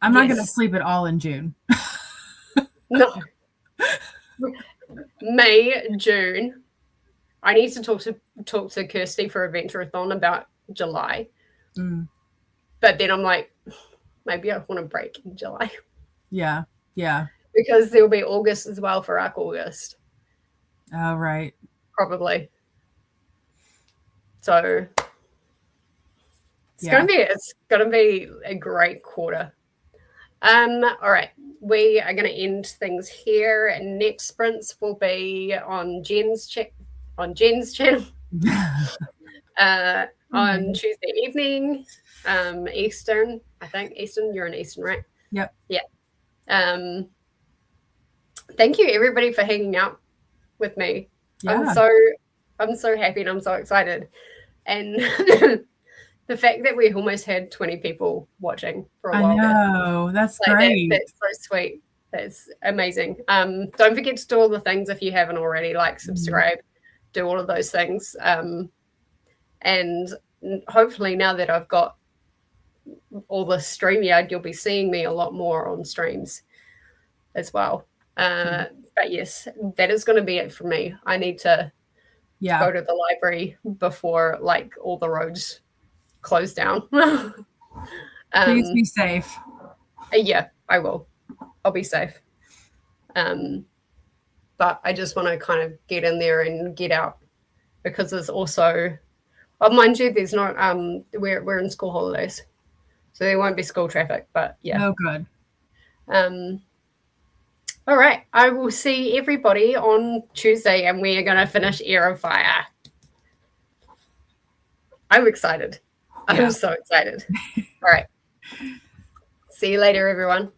I'm not gonna sleep at all in June. No. May, June. I need to talk to Kirsty for Adventure-a-thon about July. But then I'm like, maybe I want to break in July. Yeah. Because there'll be August as well for Arc August. Oh, right. Probably. So it's gonna be a great quarter. All right. We are gonna end things here, and next sprints will be on Jen's channel. On Tuesday evening, Eastern. I think Eastern. You're in Eastern, right? Yep. Yeah. Thank you everybody for hanging out with me. Yeah. I'm so happy and I'm so excited. And the fact that we almost had 20 people watching for a while. I know. That's great. That's so sweet. That's amazing. Don't forget to do all the things if you haven't already, like subscribe, do all of those things. And hopefully now that I've got all the StreamYard, you'll be seeing me a lot more on streams as well. But yes, that is going to be it for me. I need to go to the library before like all the roads close down. Please be safe. Yeah, I will. I'll be safe. But I just want to kind of get in there and get out, because there's also, mind you, there's not we're in school holidays, so there won't be school traffic. But yeah. Oh, good. All right. I will see everybody on Tuesday, and we are going to finish Heir of Fire. I'm excited. I'm so excited. All right. See you later, everyone.